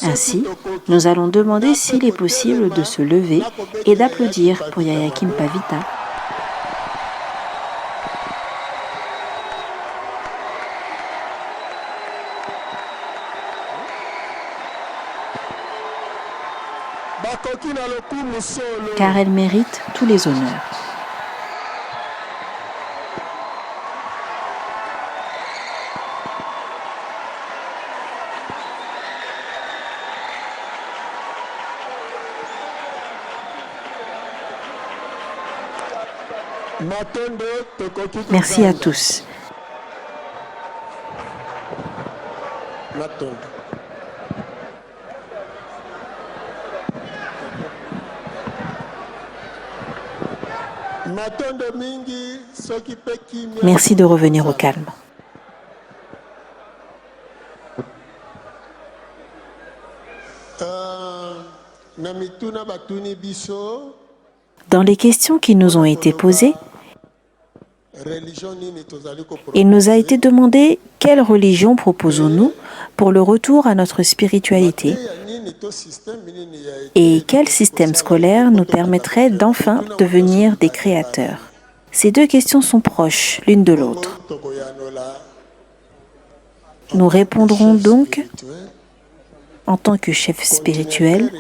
Ainsi, nous allons demander s'il est possible de se lever et d'applaudir pour Yakim Pavita. Car elle mérite tous les honneurs. Merci à tous. Merci de revenir au calme. Dans les questions qui nous ont été posées, il nous a été demandé quelle religion proposons-nous pour le retour à notre spiritualité et quel système scolaire nous permettrait d'enfin devenir des créateurs. Ces deux questions sont proches l'une de l'autre. Nous répondrons donc en tant que chef spirituel,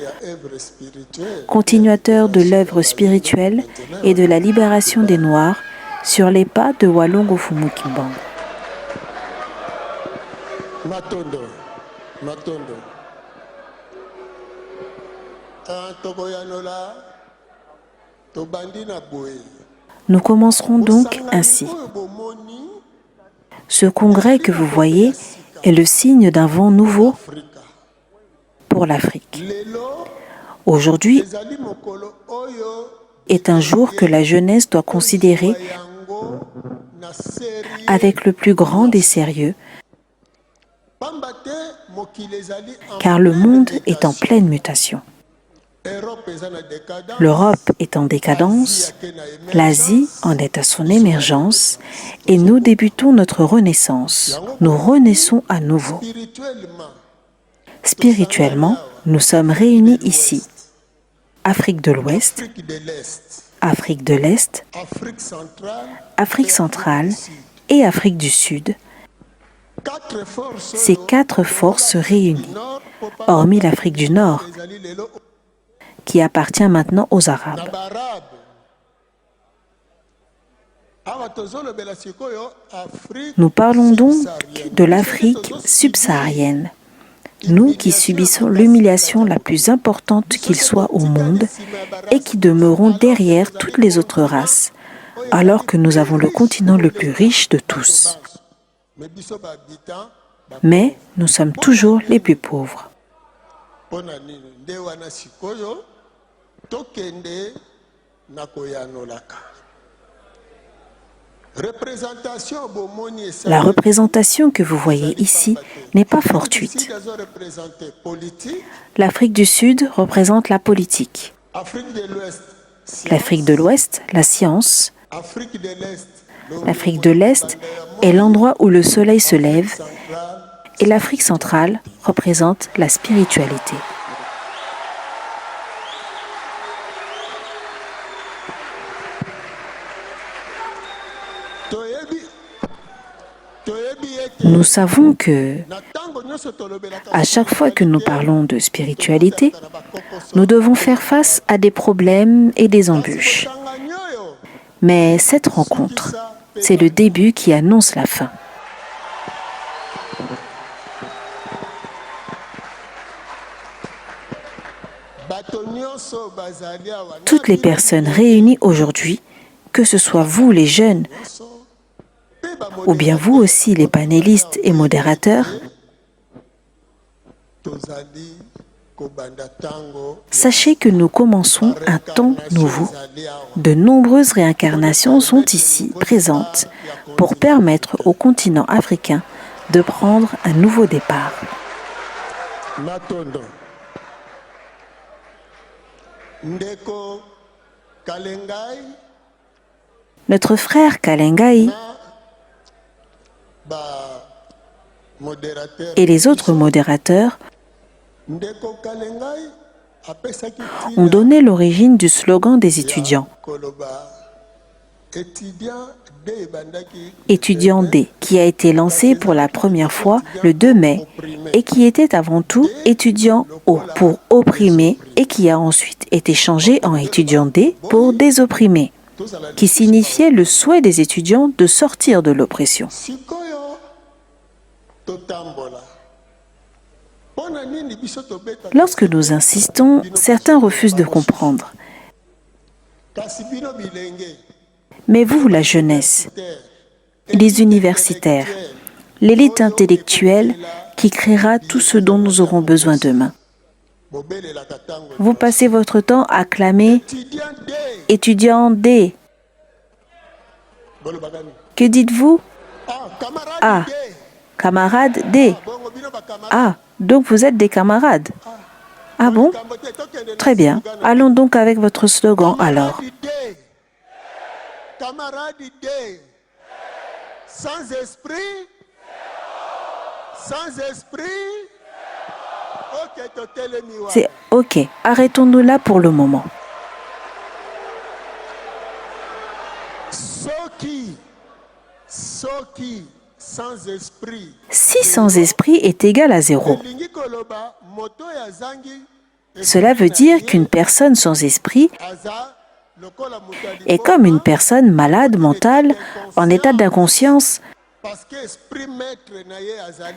continuateur de l'œuvre spirituelle et de la libération des Noirs sur les pas de Walongo Fumu Kimbangu. Nous commencerons donc ainsi. Ce congrès que vous voyez est le signe d'un vent nouveau pour l'Afrique. Aujourd'hui est un jour que la jeunesse doit considérer avec le plus grand des sérieux, car le monde est en pleine mutation. L'Europe est en décadence, l'Asie en est à son émergence, et nous débutons notre renaissance. Nous renaissons à nouveau. Spirituellement, nous sommes réunis ici. Afrique de l'Ouest, Afrique de l'Est, Afrique centrale et Afrique du Sud. Ces quatre forces réunies, hormis l'Afrique du Nord, qui appartient maintenant aux Arabes. Nous parlons donc de l'Afrique subsaharienne. Nous qui subissons l'humiliation la plus importante qu'il soit au monde et qui demeurons derrière toutes les autres races, alors que nous avons le continent le plus riche de tous. Mais nous sommes toujours les plus pauvres. La représentation que vous voyez ici n'est pas fortuite. L'Afrique du Sud représente la politique. L'Afrique de l'Ouest, la science. L'Afrique de l'Est est l'endroit où le soleil se lève. Et l'Afrique centrale représente la spiritualité. Nous savons que, à chaque fois que nous parlons de spiritualité, nous devons faire face à des problèmes et des embûches. Mais cette rencontre, c'est le début qui annonce la fin. Toutes les personnes réunies aujourd'hui, que ce soit vous les jeunes, ou bien vous aussi les panélistes et modérateurs, sachez que nous commençons un temps nouveau. De nombreuses réincarnations sont ici présentes pour permettre au continent africain de prendre un nouveau départ. Notre frère Kalengai et les autres modérateurs ont donné l'origine du slogan des étudiants. Étudiant D, qui a été lancé pour la première fois le 2 mai et qui était avant tout étudiant O pour opprimer et qui a ensuite été changé en étudiant D pour désopprimer, qui signifiait le souhait des étudiants de sortir de l'oppression. Lorsque nous insistons, certains refusent de comprendre. Mais vous, la jeunesse, les universitaires, l'élite intellectuelle qui créera tout ce dont nous aurons besoin demain. Vous passez votre temps à clamer « étudiant D ». Que dites-vous? Ah, camarade D. Ah, donc vous êtes des camarades. Ah bon? Très bien. Allons donc avec votre slogan alors. Camarade D, sans esprit, c'est OK. Arrêtons-nous là pour le moment. Si sans esprit est égal à 0, cela veut dire qu'une personne sans esprit est comme une personne malade mentale en état d'inconscience,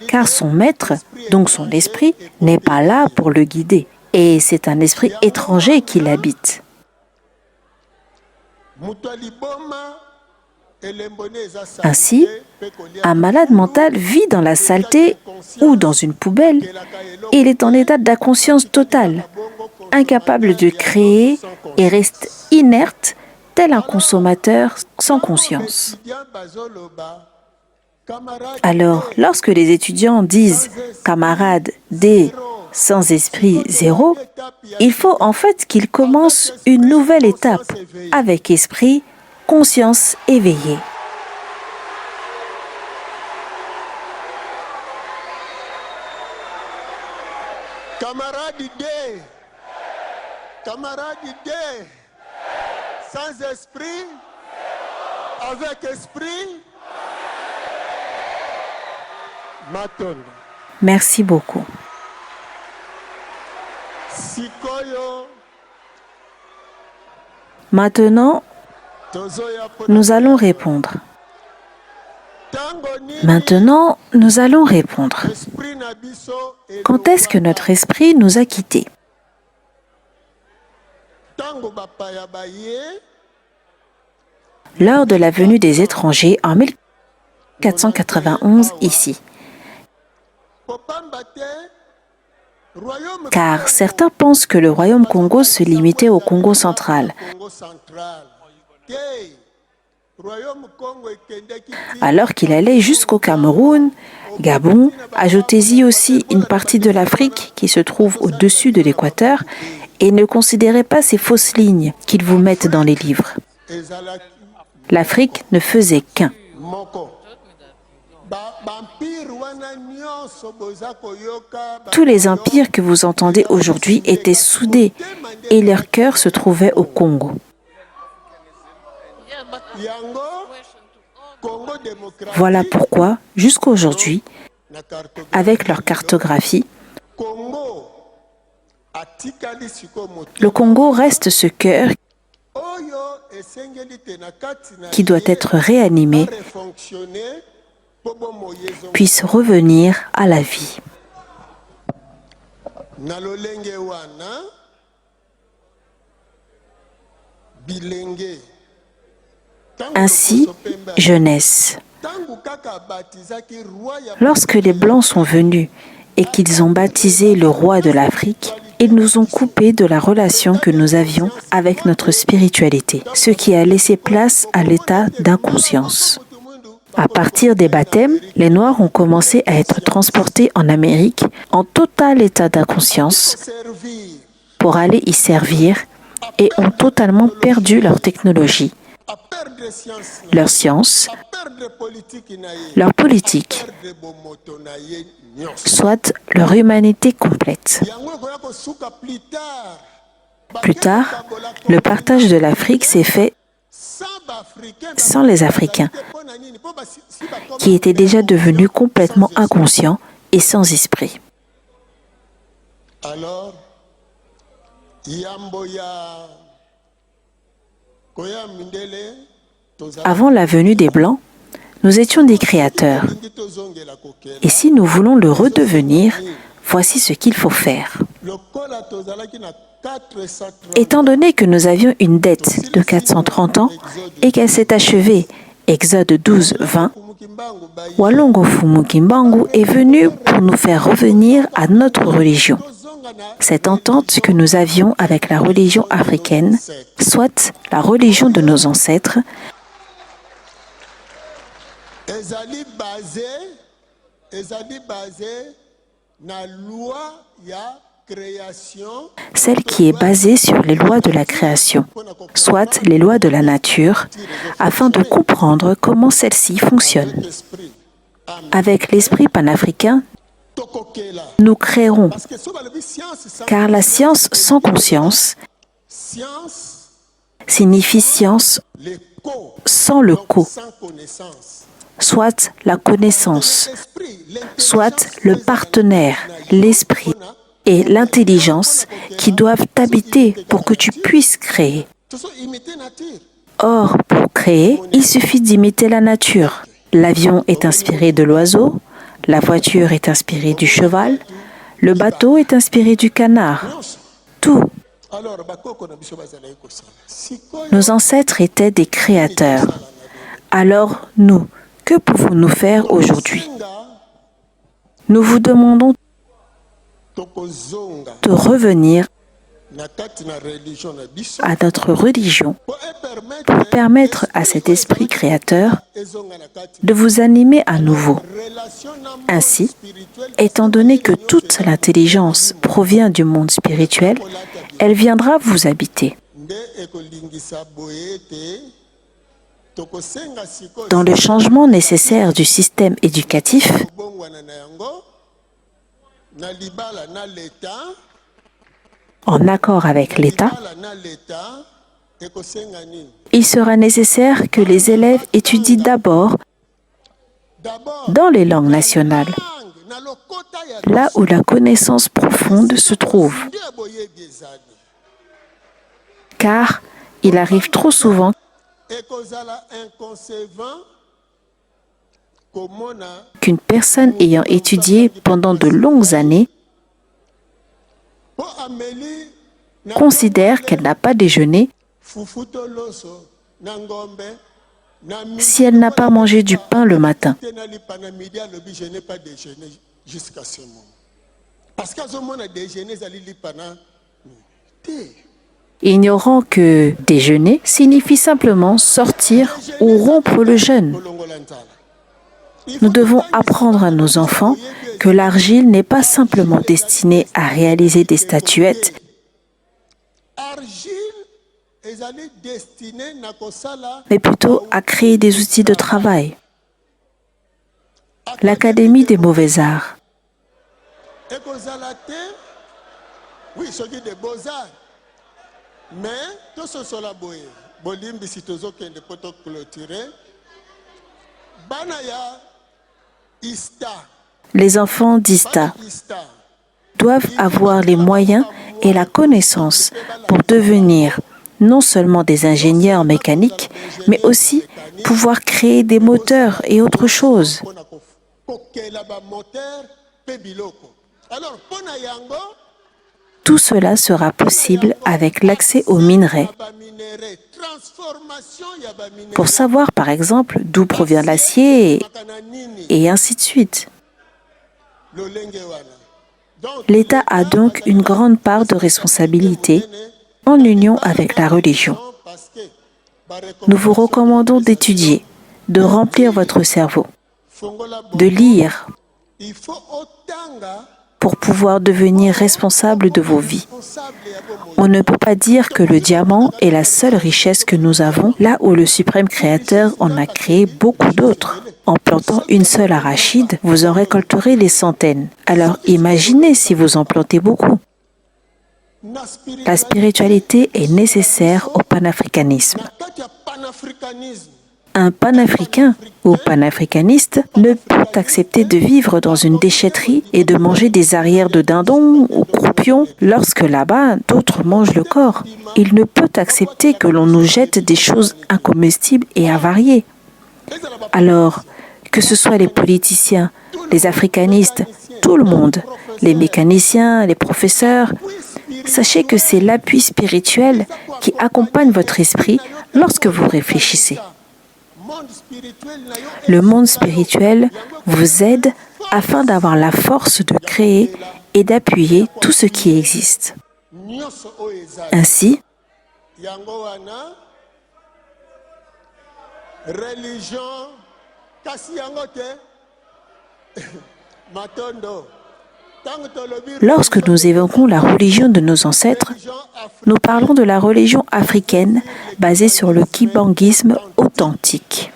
car son maître, donc son esprit, n'est pas là pour le guider, et c'est un esprit étranger qui l'habite. Ainsi, un malade mental vit dans la saleté ou dans une poubelle et il est en état d'inconscience totale, incapable de créer et reste inerte tel un consommateur sans conscience. Alors, lorsque les étudiants disent « camarade D sans esprit 0 », il faut en fait qu'ils commencent une nouvelle étape avec esprit, conscience éveillée. Camarade D, sans esprit, avec esprit. Merci beaucoup. Maintenant, Nous allons répondre. Maintenant, nous allons répondre. Quand est-ce que notre esprit nous a quittés? Lors de la venue des étrangers en 1491 ici. Car certains pensent que le royaume Congo se limitait au Congo central, alors qu'il allait jusqu'au Cameroun, Gabon, ajoutez-y aussi une partie de l'Afrique qui se trouve au-dessus de l'équateur, et ne considérez pas ces fausses lignes qu'ils vous mettent dans les livres. L'Afrique ne faisait qu'un. Tous les empires que vous entendez aujourd'hui étaient soudés et leur cœur se trouvait au Congo. Voilà pourquoi, jusqu'à aujourd'hui, avec leur cartographie, le Congo reste ce cœur qui doit être réanimé, puisse revenir à la vie. Ainsi, jeunesse. Lorsque les Blancs sont venus et qu'ils ont baptisé le roi de l'Afrique, ils nous ont coupés de la relation que nous avions avec notre spiritualité, ce qui a laissé place à l'état d'inconscience. À partir des baptêmes, les Noirs ont commencé à être transportés en Amérique en total état d'inconscience pour aller y servir et ont totalement perdu leur technologie, leur science, leur politique, soit leur humanité complète. Plus tard, le partage de l'Afrique s'est fait sans les Africains, qui étaient déjà devenus complètement inconscients et sans esprit. Avant la venue des Blancs, nous étions des créateurs. Et si nous voulons le redevenir, voici ce qu'il faut faire. Étant donné que nous avions une dette de 430 ans et qu'elle s'est achevée, Exode 12, 20, Walongo Fumukimbangu est venu pour nous faire revenir à notre religion. Cette entente que nous avions avec la religion africaine, soit la religion de nos ancêtres, celle qui est basée sur les lois de la création, soit les lois de la nature, afin de comprendre comment celle-ci fonctionne. Avec l'esprit panafricain, nous créerons, car la science sans conscience signifie science sans le co, soit la connaissance, soit le partenaire, l'esprit et l'intelligence qui doivent t'habiter pour que tu puisses créer. Or, pour créer, il suffit d'imiter la nature. L'avion est inspiré de l'oiseau, la voiture est inspirée du cheval, le bateau est inspiré du canard. Tout. Nos ancêtres étaient des créateurs. Alors, nous, que pouvons-nous faire aujourd'hui? Nous vous demandons de revenir à notre religion pour permettre à cet esprit créateur de vous animer à nouveau. Ainsi, étant donné que toute l'intelligence provient du monde spirituel, elle viendra vous habiter. Dans le changement nécessaire du système éducatif, en accord avec l'État, il sera nécessaire que les élèves étudient d'abord dans les langues nationales, là où la connaissance profonde se trouve. Car il arrive trop souvent qu'une personne ayant étudié pendant de longues années considère qu'elle n'a pas déjeuné si elle n'a pas mangé du pain le matin. Ignorant que déjeuner signifie simplement sortir ou rompre le jeûne. Nous devons apprendre à nos enfants que l'argile n'est pas simplement destinée à réaliser des statuettes, mais plutôt à créer des outils de travail. L'Académie des mauvais arts. Oui, ce qui est des beaux-arts. Mais tout ce soit la boye. Bolimbi si tozo kende poto clôturé. Banaya Ista. Les enfants d'Ista doivent avoir les moyens et la connaissance pour devenir non seulement des ingénieurs mécaniques, mais aussi pouvoir créer des moteurs et autres choses. Tout cela sera possible avec l'accès aux minerais. Pour savoir, par exemple, d'où provient l'acier et ainsi de suite. L'État a donc une grande part de responsabilité en union avec la religion. Nous vous recommandons d'étudier, de remplir votre cerveau, de lire, pour pouvoir devenir responsable de vos vies. On ne peut pas dire que le diamant est la seule richesse que nous avons, là où le suprême créateur en a créé beaucoup d'autres. En plantant une seule arachide, vous en récolterez des centaines. Alors imaginez si vous en plantez beaucoup. La spiritualité est nécessaire au panafricanisme. Un panafricain ou panafricaniste ne peut accepter de vivre dans une déchetterie et de manger des arrières de dindon ou croupion lorsque là-bas d'autres mangent le corps. Il ne peut accepter que l'on nous jette des choses incomestibles et avariées. Alors, que ce soit les politiciens, les africanistes, tout le monde, les mécaniciens, les professeurs, sachez que c'est l'appui spirituel qui accompagne votre esprit lorsque vous réfléchissez. Le monde spirituel vous aide afin d'avoir la force de créer et d'appuyer tout ce qui existe. Ainsi, lorsque nous évoquons la religion de nos ancêtres, nous parlons de la religion africaine basée sur le kibanguisme authentique.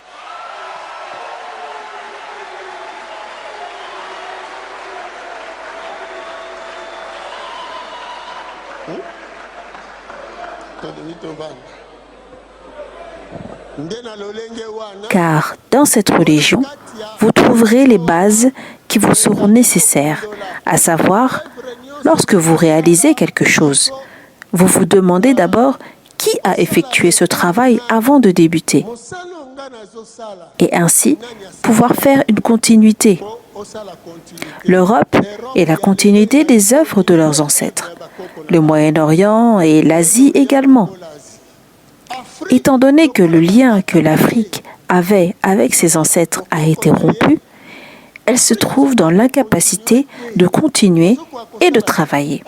Car dans cette religion, vous trouverez les bases qui vous seront nécessaires, à savoir, lorsque vous réalisez quelque chose, vous vous demandez d'abord qui a effectué ce travail avant de débuter, et ainsi pouvoir faire une continuité. L'Europe est la continuité des œuvres de leurs ancêtres, le Moyen-Orient et l'Asie également. Étant donné que le lien que l'Afrique avait avec ses ancêtres a été rompu, elle se trouve dans l'incapacité de continuer et de travailler.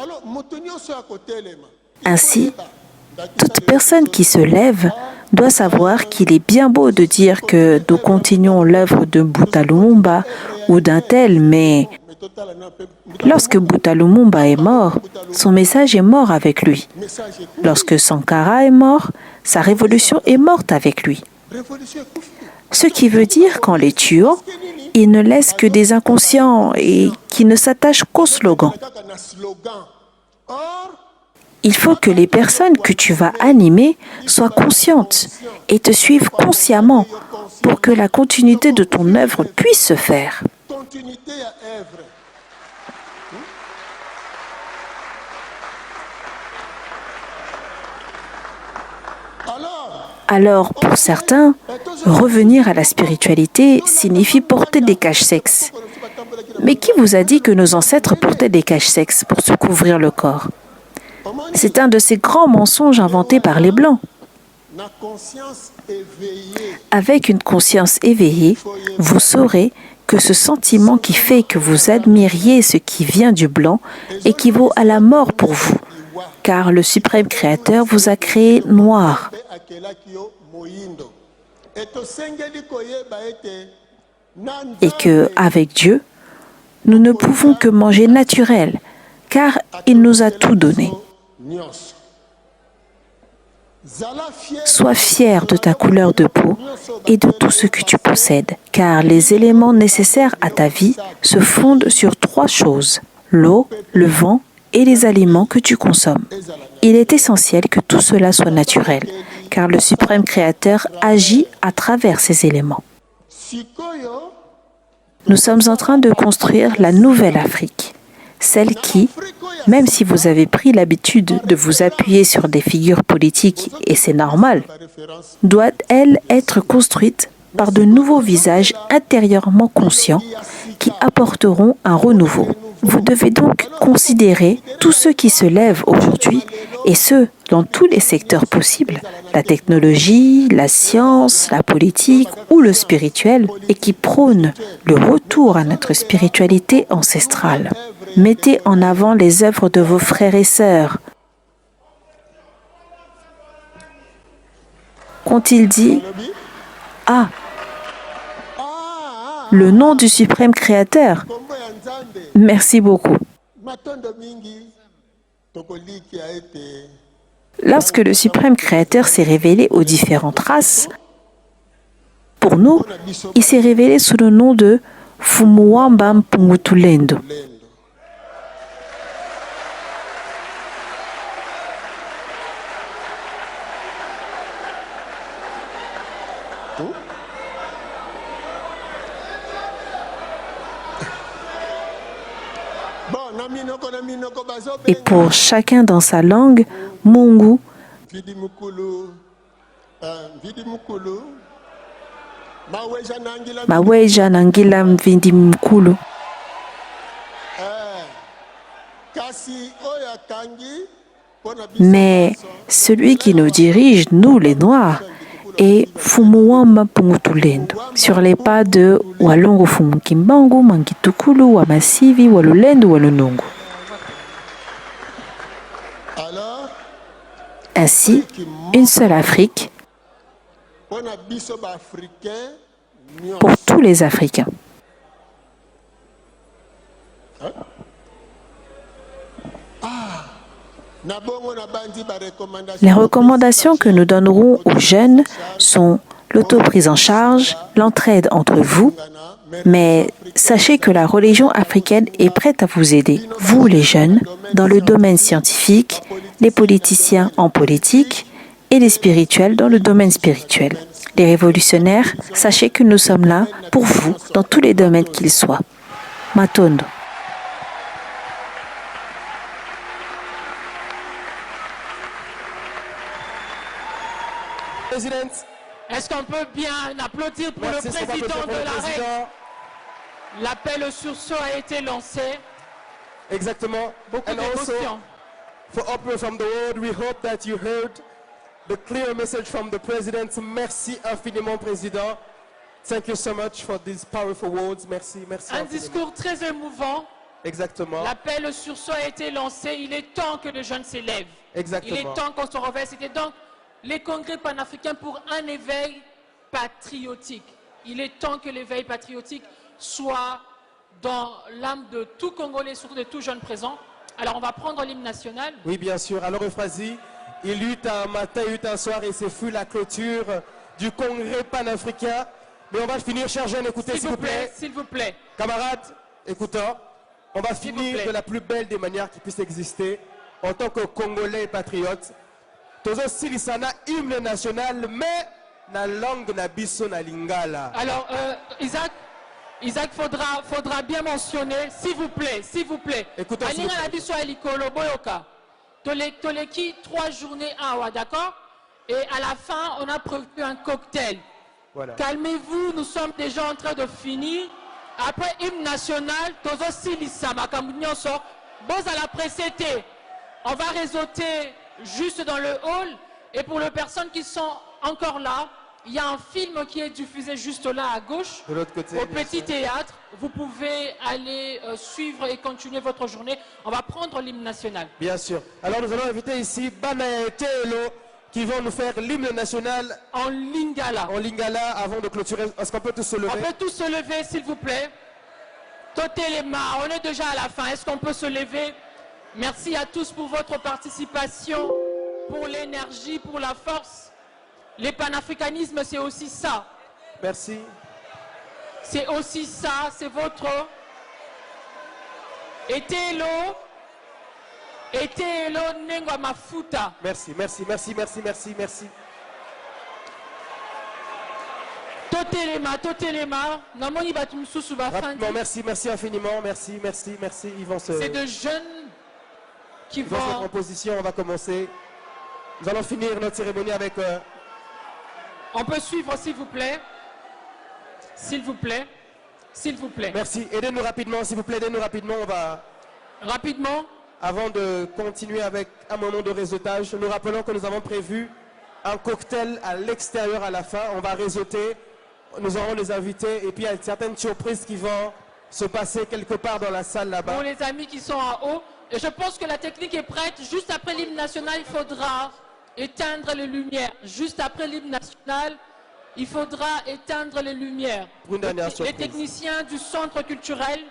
Ainsi, toute personne qui se lève doit savoir qu'il est bien beau de dire que nous continuons l'œuvre de Bouta Lumumba ou d'un tel, mais lorsque Bouta Lumumba est mort, son message est mort avec lui. Lorsque Sankara est mort, sa révolution est morte avec lui. Ce qui veut dire qu'en les tuant, il ne laisse que des inconscients et qui ne s'attachent qu'au slogan. Il faut que les personnes que tu vas animer soient conscientes et te suivent consciemment pour que la continuité de ton œuvre puisse se faire. Alors, pour certains, revenir à la spiritualité signifie porter des caches-sexes. Mais qui vous a dit que nos ancêtres portaient des caches-sexes pour se couvrir le corps? C'est un de ces grands mensonges inventés par les Blancs. Avec une conscience éveillée, vous saurez que ce sentiment qui fait que vous admiriez ce qui vient du blanc équivaut à la mort pour vous, car le suprême créateur vous a créé noir. Et que, avec Dieu, nous ne pouvons que manger naturel, car il nous a tout donné. Sois fier de ta couleur de peau et de tout ce que tu possèdes, car les éléments nécessaires à ta vie se fondent sur 3 choses, l'eau, le vent et les aliments que tu consommes. Il est essentiel que tout cela soit naturel, car le suprême créateur agit à travers ces éléments. Nous sommes en train de construire la nouvelle Afrique, celle qui, même si vous avez pris l'habitude de vous appuyer sur des figures politiques, et c'est normal, doit, elle, être construite par de nouveaux visages intérieurement conscients qui apporteront un renouveau. Vous devez donc considérer tous ceux qui se lèvent aujourd'hui, et ce, dans tous les secteurs possibles, la technologie, la science, la politique ou le spirituel, et qui prônent le retour à notre spiritualité ancestrale. Mettez en avant les œuvres de vos frères et sœurs. Qu'ont-ils dit? Ah, le nom du suprême créateur. Merci beaucoup. Lorsque le suprême créateur s'est révélé aux différentes races, pour nous, il s'est révélé sous le nom de Fumuwamba Mpungutulendo. Et pour chacun dans sa langue, Mungu, Maweja Nangila Mvindi Mkulu. Mais celui qui nous dirige, nous les Noirs, est Fumuwamba Mpungutulendo, sur les pas de Walongo Fumukimbangu, Mangitukulu, Wamasivi, Walulendo, Walunungu. Ainsi, une seule Afrique pour tous les Africains. Les recommandations que nous donnerons aux jeunes sont l'autoprise en charge, l'entraide entre vous, mais sachez que la religion africaine est prête à vous aider, vous les jeunes, dans le domaine scientifique, les politiciens en politique et les spirituels dans le domaine spirituel. Les révolutionnaires, sachez que nous sommes là pour vous dans tous les domaines qu'ils soient. Matondo. Est-ce qu'on peut bien applaudir pour le président de la REC? L'appel au sursaut a été lancé. Exactement. Beaucoup d'émotions. For Opera from the world, we hope that you heard the clear message from the President. Merci infiniment, Président. Thank you so much for these powerful words. Merci, merci. Un discours très émouvant. Exactement. L'appel au sursaut a été lancé. Il est temps que les jeunes s'élèvent. Exactement. Il est temps qu'on se réveille. C'était donc les congrès panafricains pour un éveil patriotique. Il est temps que l'éveil patriotique soit dans l'âme de tout Congolais, surtout de tout jeunes présents. Alors on va prendre l'hymne national. Oui, bien sûr. Alors Euphrasie, il eut un matin, il eut un soir et ce fut la clôture du congrès panafricain. Mais on va finir, chers jeunes, écoutez s'il vous plaît. S'il vous plaît. Camarades, écoutons. On va finir de la plus belle des manières qui puisse exister en tant que Congolais et patriotes. Tozo Silisana, hymne national, mais la langue na biso na lingala. Alors, Isaac, faudra bien mentionner, s'il vous plaît. Écoutons, s'il vous plaît. Alinga na biso ya likolo boyoka. Toleki 3 journées awa, d'accord? Et à la fin, on a prévu un cocktail. Voilà. Calmez-vous, nous sommes déjà en train de finir. Après hymne national, Tozo Silisa, Makambunyonso, Boz à la précédé. On va réseauter juste dans le hall. Et pour les personnes qui sont encore là, il y a un film qui est diffusé juste là à gauche, de l'autre côté, au Petit Théâtre. Vous pouvez aller suivre et continuer votre journée. On va prendre l'hymne national. Bien sûr. Alors nous allons inviter ici Bana et Thélo qui vont nous faire l'hymne national en lingala. En lingala avant de clôturer. Est-ce qu'on peut tous se lever? On peut tous se lever s'il vous plaît. Totez les mains, on est déjà à la fin. Est-ce qu'on peut se lever? Merci à tous pour votre participation, pour l'énergie, pour la force. Les panafricanismes, c'est aussi ça. Merci. C'est aussi ça, c'est votre... Etelo Nengwa Mafuta. Merci, merci, merci, merci, merci, merci. Totez les mains. Rapidement, merci, merci infiniment, merci, merci, merci. Ils vont se... C'est de jeunes qui vont... Ils vont se mettre en position, on va commencer. Nous allons finir notre cérémonie avec... On peut suivre s'il vous plaît. S'il vous plaît. S'il vous plaît. Merci, aidez-nous rapidement, s'il vous plaît, aidez-nous rapidement, on va... Rapidement. Avant de continuer avec un moment de réseautage, nous rappelons que nous avons prévu un cocktail à l'extérieur à la fin. On va réseauter, nous aurons les invités et puis il y a certaines surprises qui vont se passer quelque part dans la salle là-bas. Pour les amis qui sont en haut, et je pense que la technique est prête. Juste après l'hymne national, il faudra éteindre les lumières. Juste après l'hymne national, il faudra éteindre les lumières. Pour une dernière surprise. Les techniciens du centre culturel,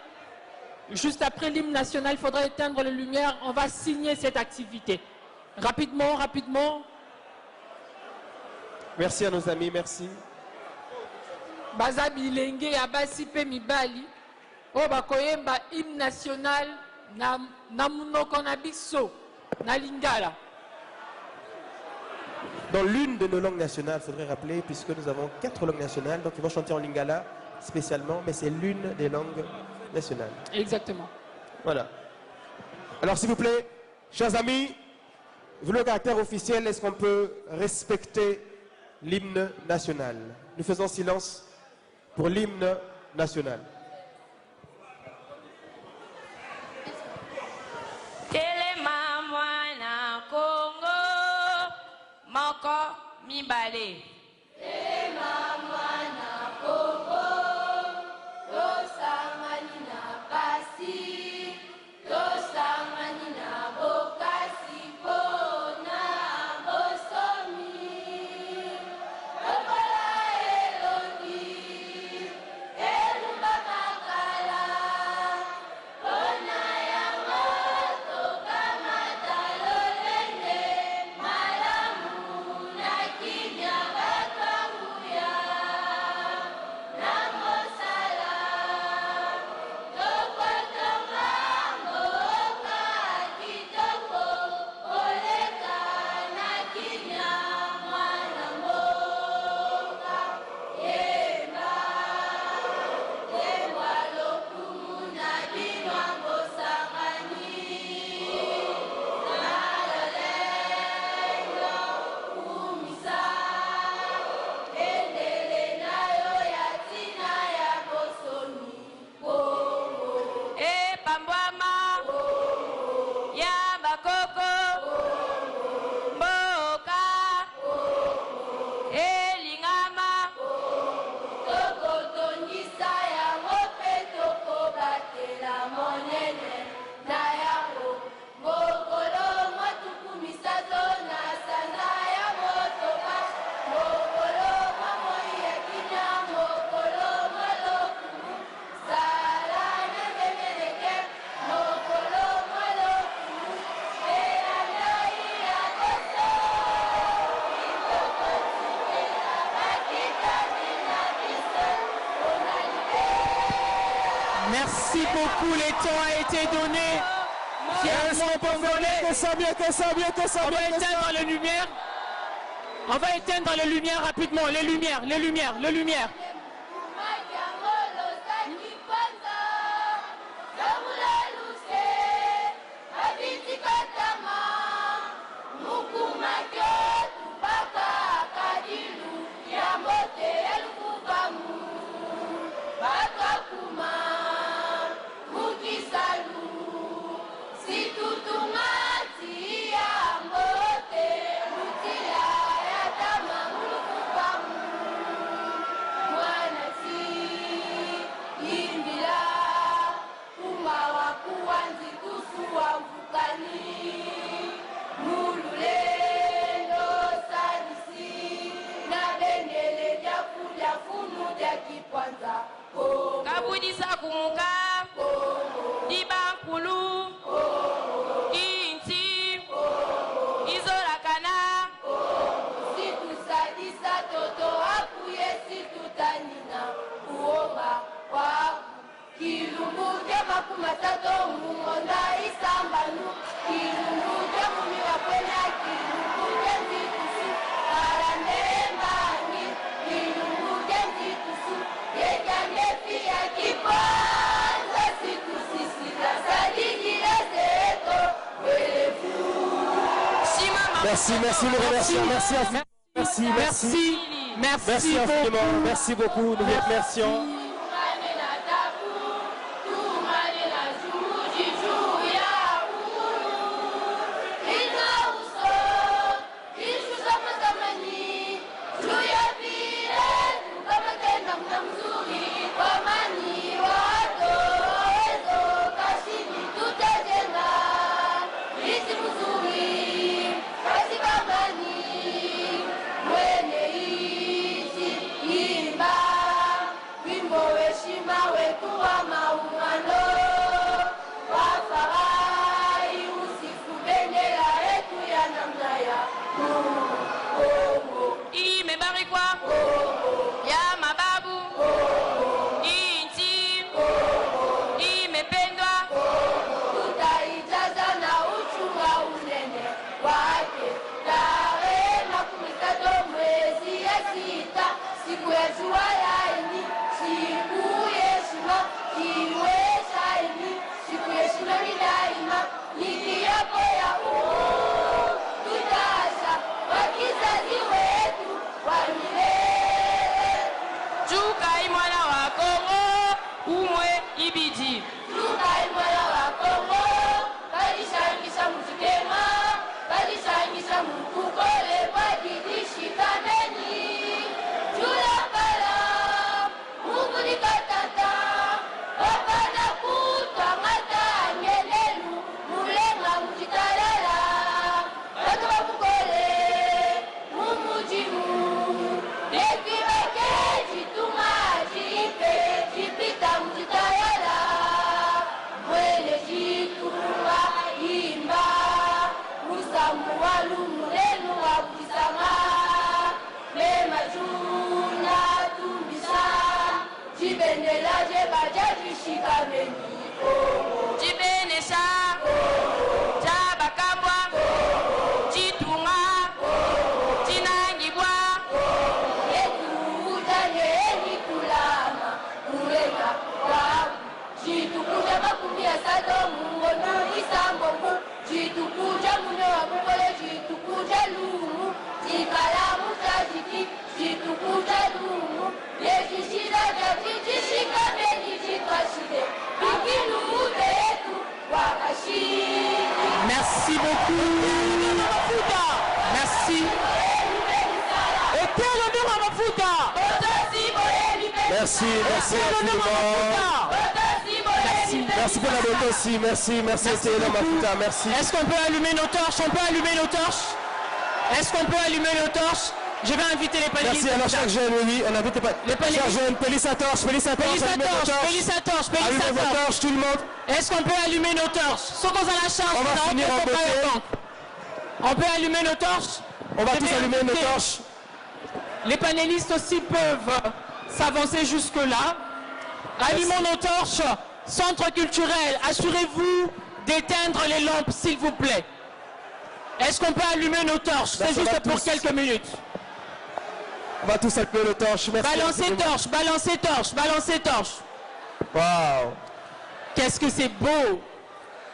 juste après l'hymne national, il faudra éteindre les lumières. On va signer cette activité. Rapidement, rapidement. Merci à nos amis, merci. Baza bilenge abasi pe mibali o bakoyemba hymne national na munoko na biso na lingala. Dans l'une de nos langues nationales, il faudrait rappeler, puisque nous avons 4 langues nationales, donc ils vont chanter en lingala spécialement, mais c'est l'une des langues nationales. Exactement. Voilà. Alors s'il vous plaît, chers amis, vu le caractère officiel, est-ce qu'on peut respecter l'hymne national? Nous faisons silence pour l'hymne national. Telema mwana Congo moko mibale. Telema mwana Congo tosangani na pasi tosangani na bokasi pona bosomi lokola elongi elumba makala pona yango tokamata lolenge malamu na kimia bakanguya na mosala tokotonga mboka kitoko koleka na kimia mwana mboka yemba yembwa lokumu na binwa mbosangani na lolengo kumisa endele nayo ya ntina ya bosomi Kongo epambwama ya bakoko mboka elingama tokotongisa yango mpe tokobatela monene na yango mokolo motuku misato na sanza ya motoka mokolo mwa moi ya kinya mokolo mwa lokumu sala nememeleke mokolo mwa lokumu eyanoi ya koso itokotikela bakitani na biso onalite. Merci beaucoup, le temps a été donné. Fièrement congolais. Que ça, bien que ça, bien que ça, On va bien que ça. éteindre les lumières. On va éteindre les lumières rapidement. Les lumières, les lumières, les lumières. Mukumake tupaka Budisa Kumuka, Ibankulu, Inti, Izorakana, Situ sadisa toto apuye situ tanina uoba waku kilungu kema kumatato mungonda isambanu kilungu kemu miwakwenya kilungu kenzitusu karandembani kilungu kenzitusu yekandefi ya kipanza situ sisita sadigile zeto welefu. Merci, merci, nous remercions. Merci, merci infiniment. Merci beaucoup, nous vous remercions. Merci beaucoup. Merci. Merci, merci infiniment. Merci pour la beauté aussi. Merci, merci Théo Mafuta. Merci. Est-ce qu'on peut allumer nos torches? On peut allumer nos torches? Est-ce qu'on peut allumer nos torches? Je vais inviter les panélistes. Merci, alors chaque jeune, oui, on invite les panélistes. Chaque jeune, pélisse sa torche, pélisse sa torche. Pélisse sa torche. Allumez vos torches, tout le monde. Est-ce qu'on peut allumer nos torches? Ceux qu'on a la chance. On va finir en beauté. On peut allumer nos torches? On va tous allumer nos torches. Les panélistes aussi peuvent s'avancer jusque-là. Allumons nos torches. Centre culturel, assurez-vous d'éteindre les lampes, s'il vous plaît. Est-ce qu'on peut allumer nos torches? C'est juste pour quelques minutes. On va tous allumer nos torches. Merci. Balancez torches, balancez torches, balancez torches. Waouh! Qu'est-ce que c'est beau!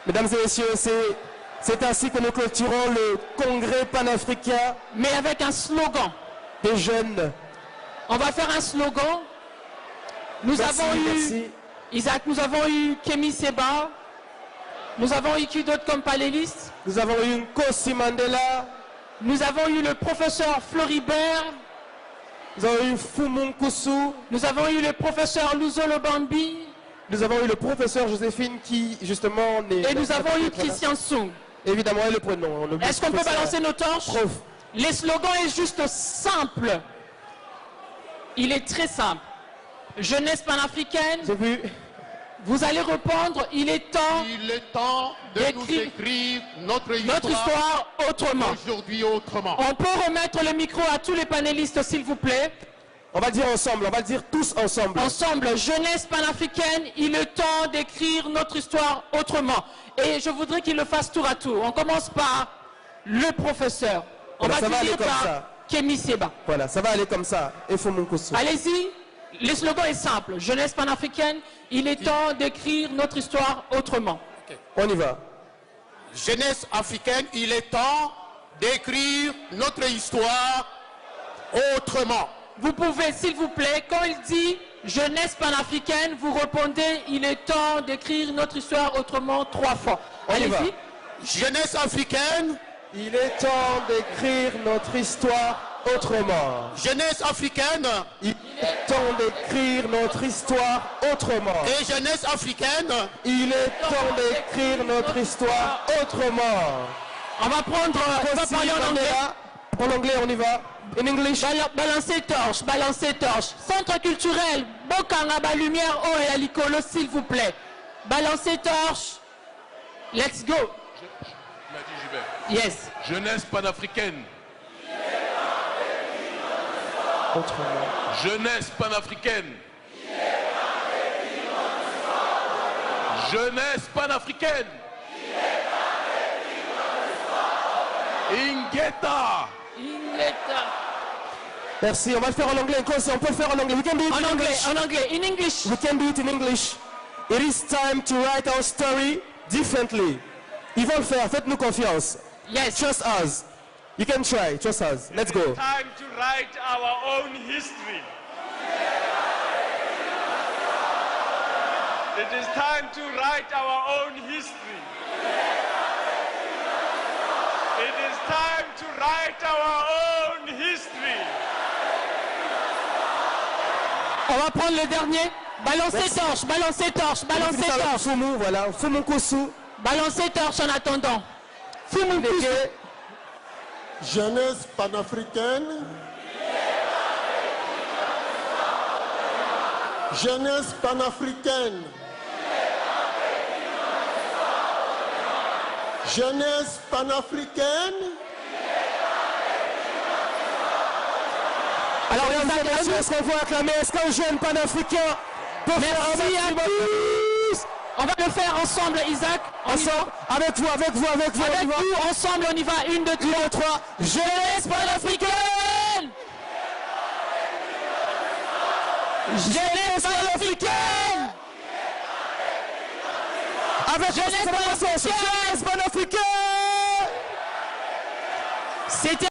Mesdames et messieurs, c'est ainsi que nous clôturons le congrès panafricain. Mais avec un slogan. Des jeunes. On va faire un slogan. Nous avons eu Isaac, nous avons eu Kémy Seba. Nous avons eu qui d'autre comme panélistes? Nous avons eu Nkosi Mandela. Nous avons eu le professeur Floribert. Nous avons eu Fumunkusu. Nous avons eu le professeur Luzolo Bambi. Nous avons eu le professeur Joséphine qui, justement, et nous avons eu Christian Sung. Évidemment, et le prénom. Est-ce qu'on peut balancer nos torches? Les slogans est juste simple. Il est très simple. jeunesse panafricaine. J'ai vu. Vous allez répondre, il est temps de nous écrire notre histoire autrement. Aujourd'hui autrement. On peut remettre le micro à tous les panélistes, s'il vous plaît. On va le dire ensemble, on va le dire tous ensemble. Ensemble, jeunesse panafricaine, il est temps d'écrire notre histoire autrement. Et je voudrais qu'il le fasse tour à tour. On commence par le professeur. On va finir par Kémy Séba. Voilà, ça va aller comme ça. Et Fumunkusu. Allez-y, le slogan est simple. Jeunesse panafricaine, il est temps d'écrire notre histoire autrement. Okay. On y va. Jeunesse africaine, il est temps d'écrire notre histoire autrement. Vous pouvez, s'il vous plaît, quand il dit jeunesse panafricaine, vous répondez, il est temps d'écrire notre histoire autrement 3 fois. Allez-y. Jeunesse africaine, il est temps d'écrire notre histoire autrement. Jeunesse africaine, il est temps d'écrire notre histoire autrement. Et jeunesse africaine, il est temps d'écrire notre histoire autrement. On va prendre, on va parler en anglais. En anglais, on y va. In English. Balancez torche, balancez torche. Centre culturel, Bokanga, lumière, eau et alicolo, s'il vous plaît. Balancez torche. Let's go. Yes. Jeunesse panafricaine. Autrement. Jeunesse panafricaine. Jeunesse panafricaine. Ingeta. Merci, on va le faire en anglais. On peut le faire en anglais. We can do it en anglais, en anglais, in English. We can do it in English. It is time to write our story differently. Ils vont le faire, faites-nous confiance. Yes. Trust us. You can try, trust us. Let's go. It is time to write our own history. It is time to write our own history. It is time to write our own history. On va prendre le dernier. Balancez torche, balancez torche, balancez torche. Fumu, voilà. Fumunkusu. Balancez torche en attendant. Fumunkusu. Jeunesse panafricaine. Jeunesse panafricaine. Jeunesse panafricaine. Alors, est-ce qu'on va acclamer? Est-ce qu'un jeune panafricain peut faire un maximum? On va le faire ensemble, Isaac. Ensemble, avec vous. Avec vous, ensemble, on y va. 1, 2, 3. Jeunesse panafricaine. Jeunesse panafricaine. Avec jeunesse panafricaine. C'était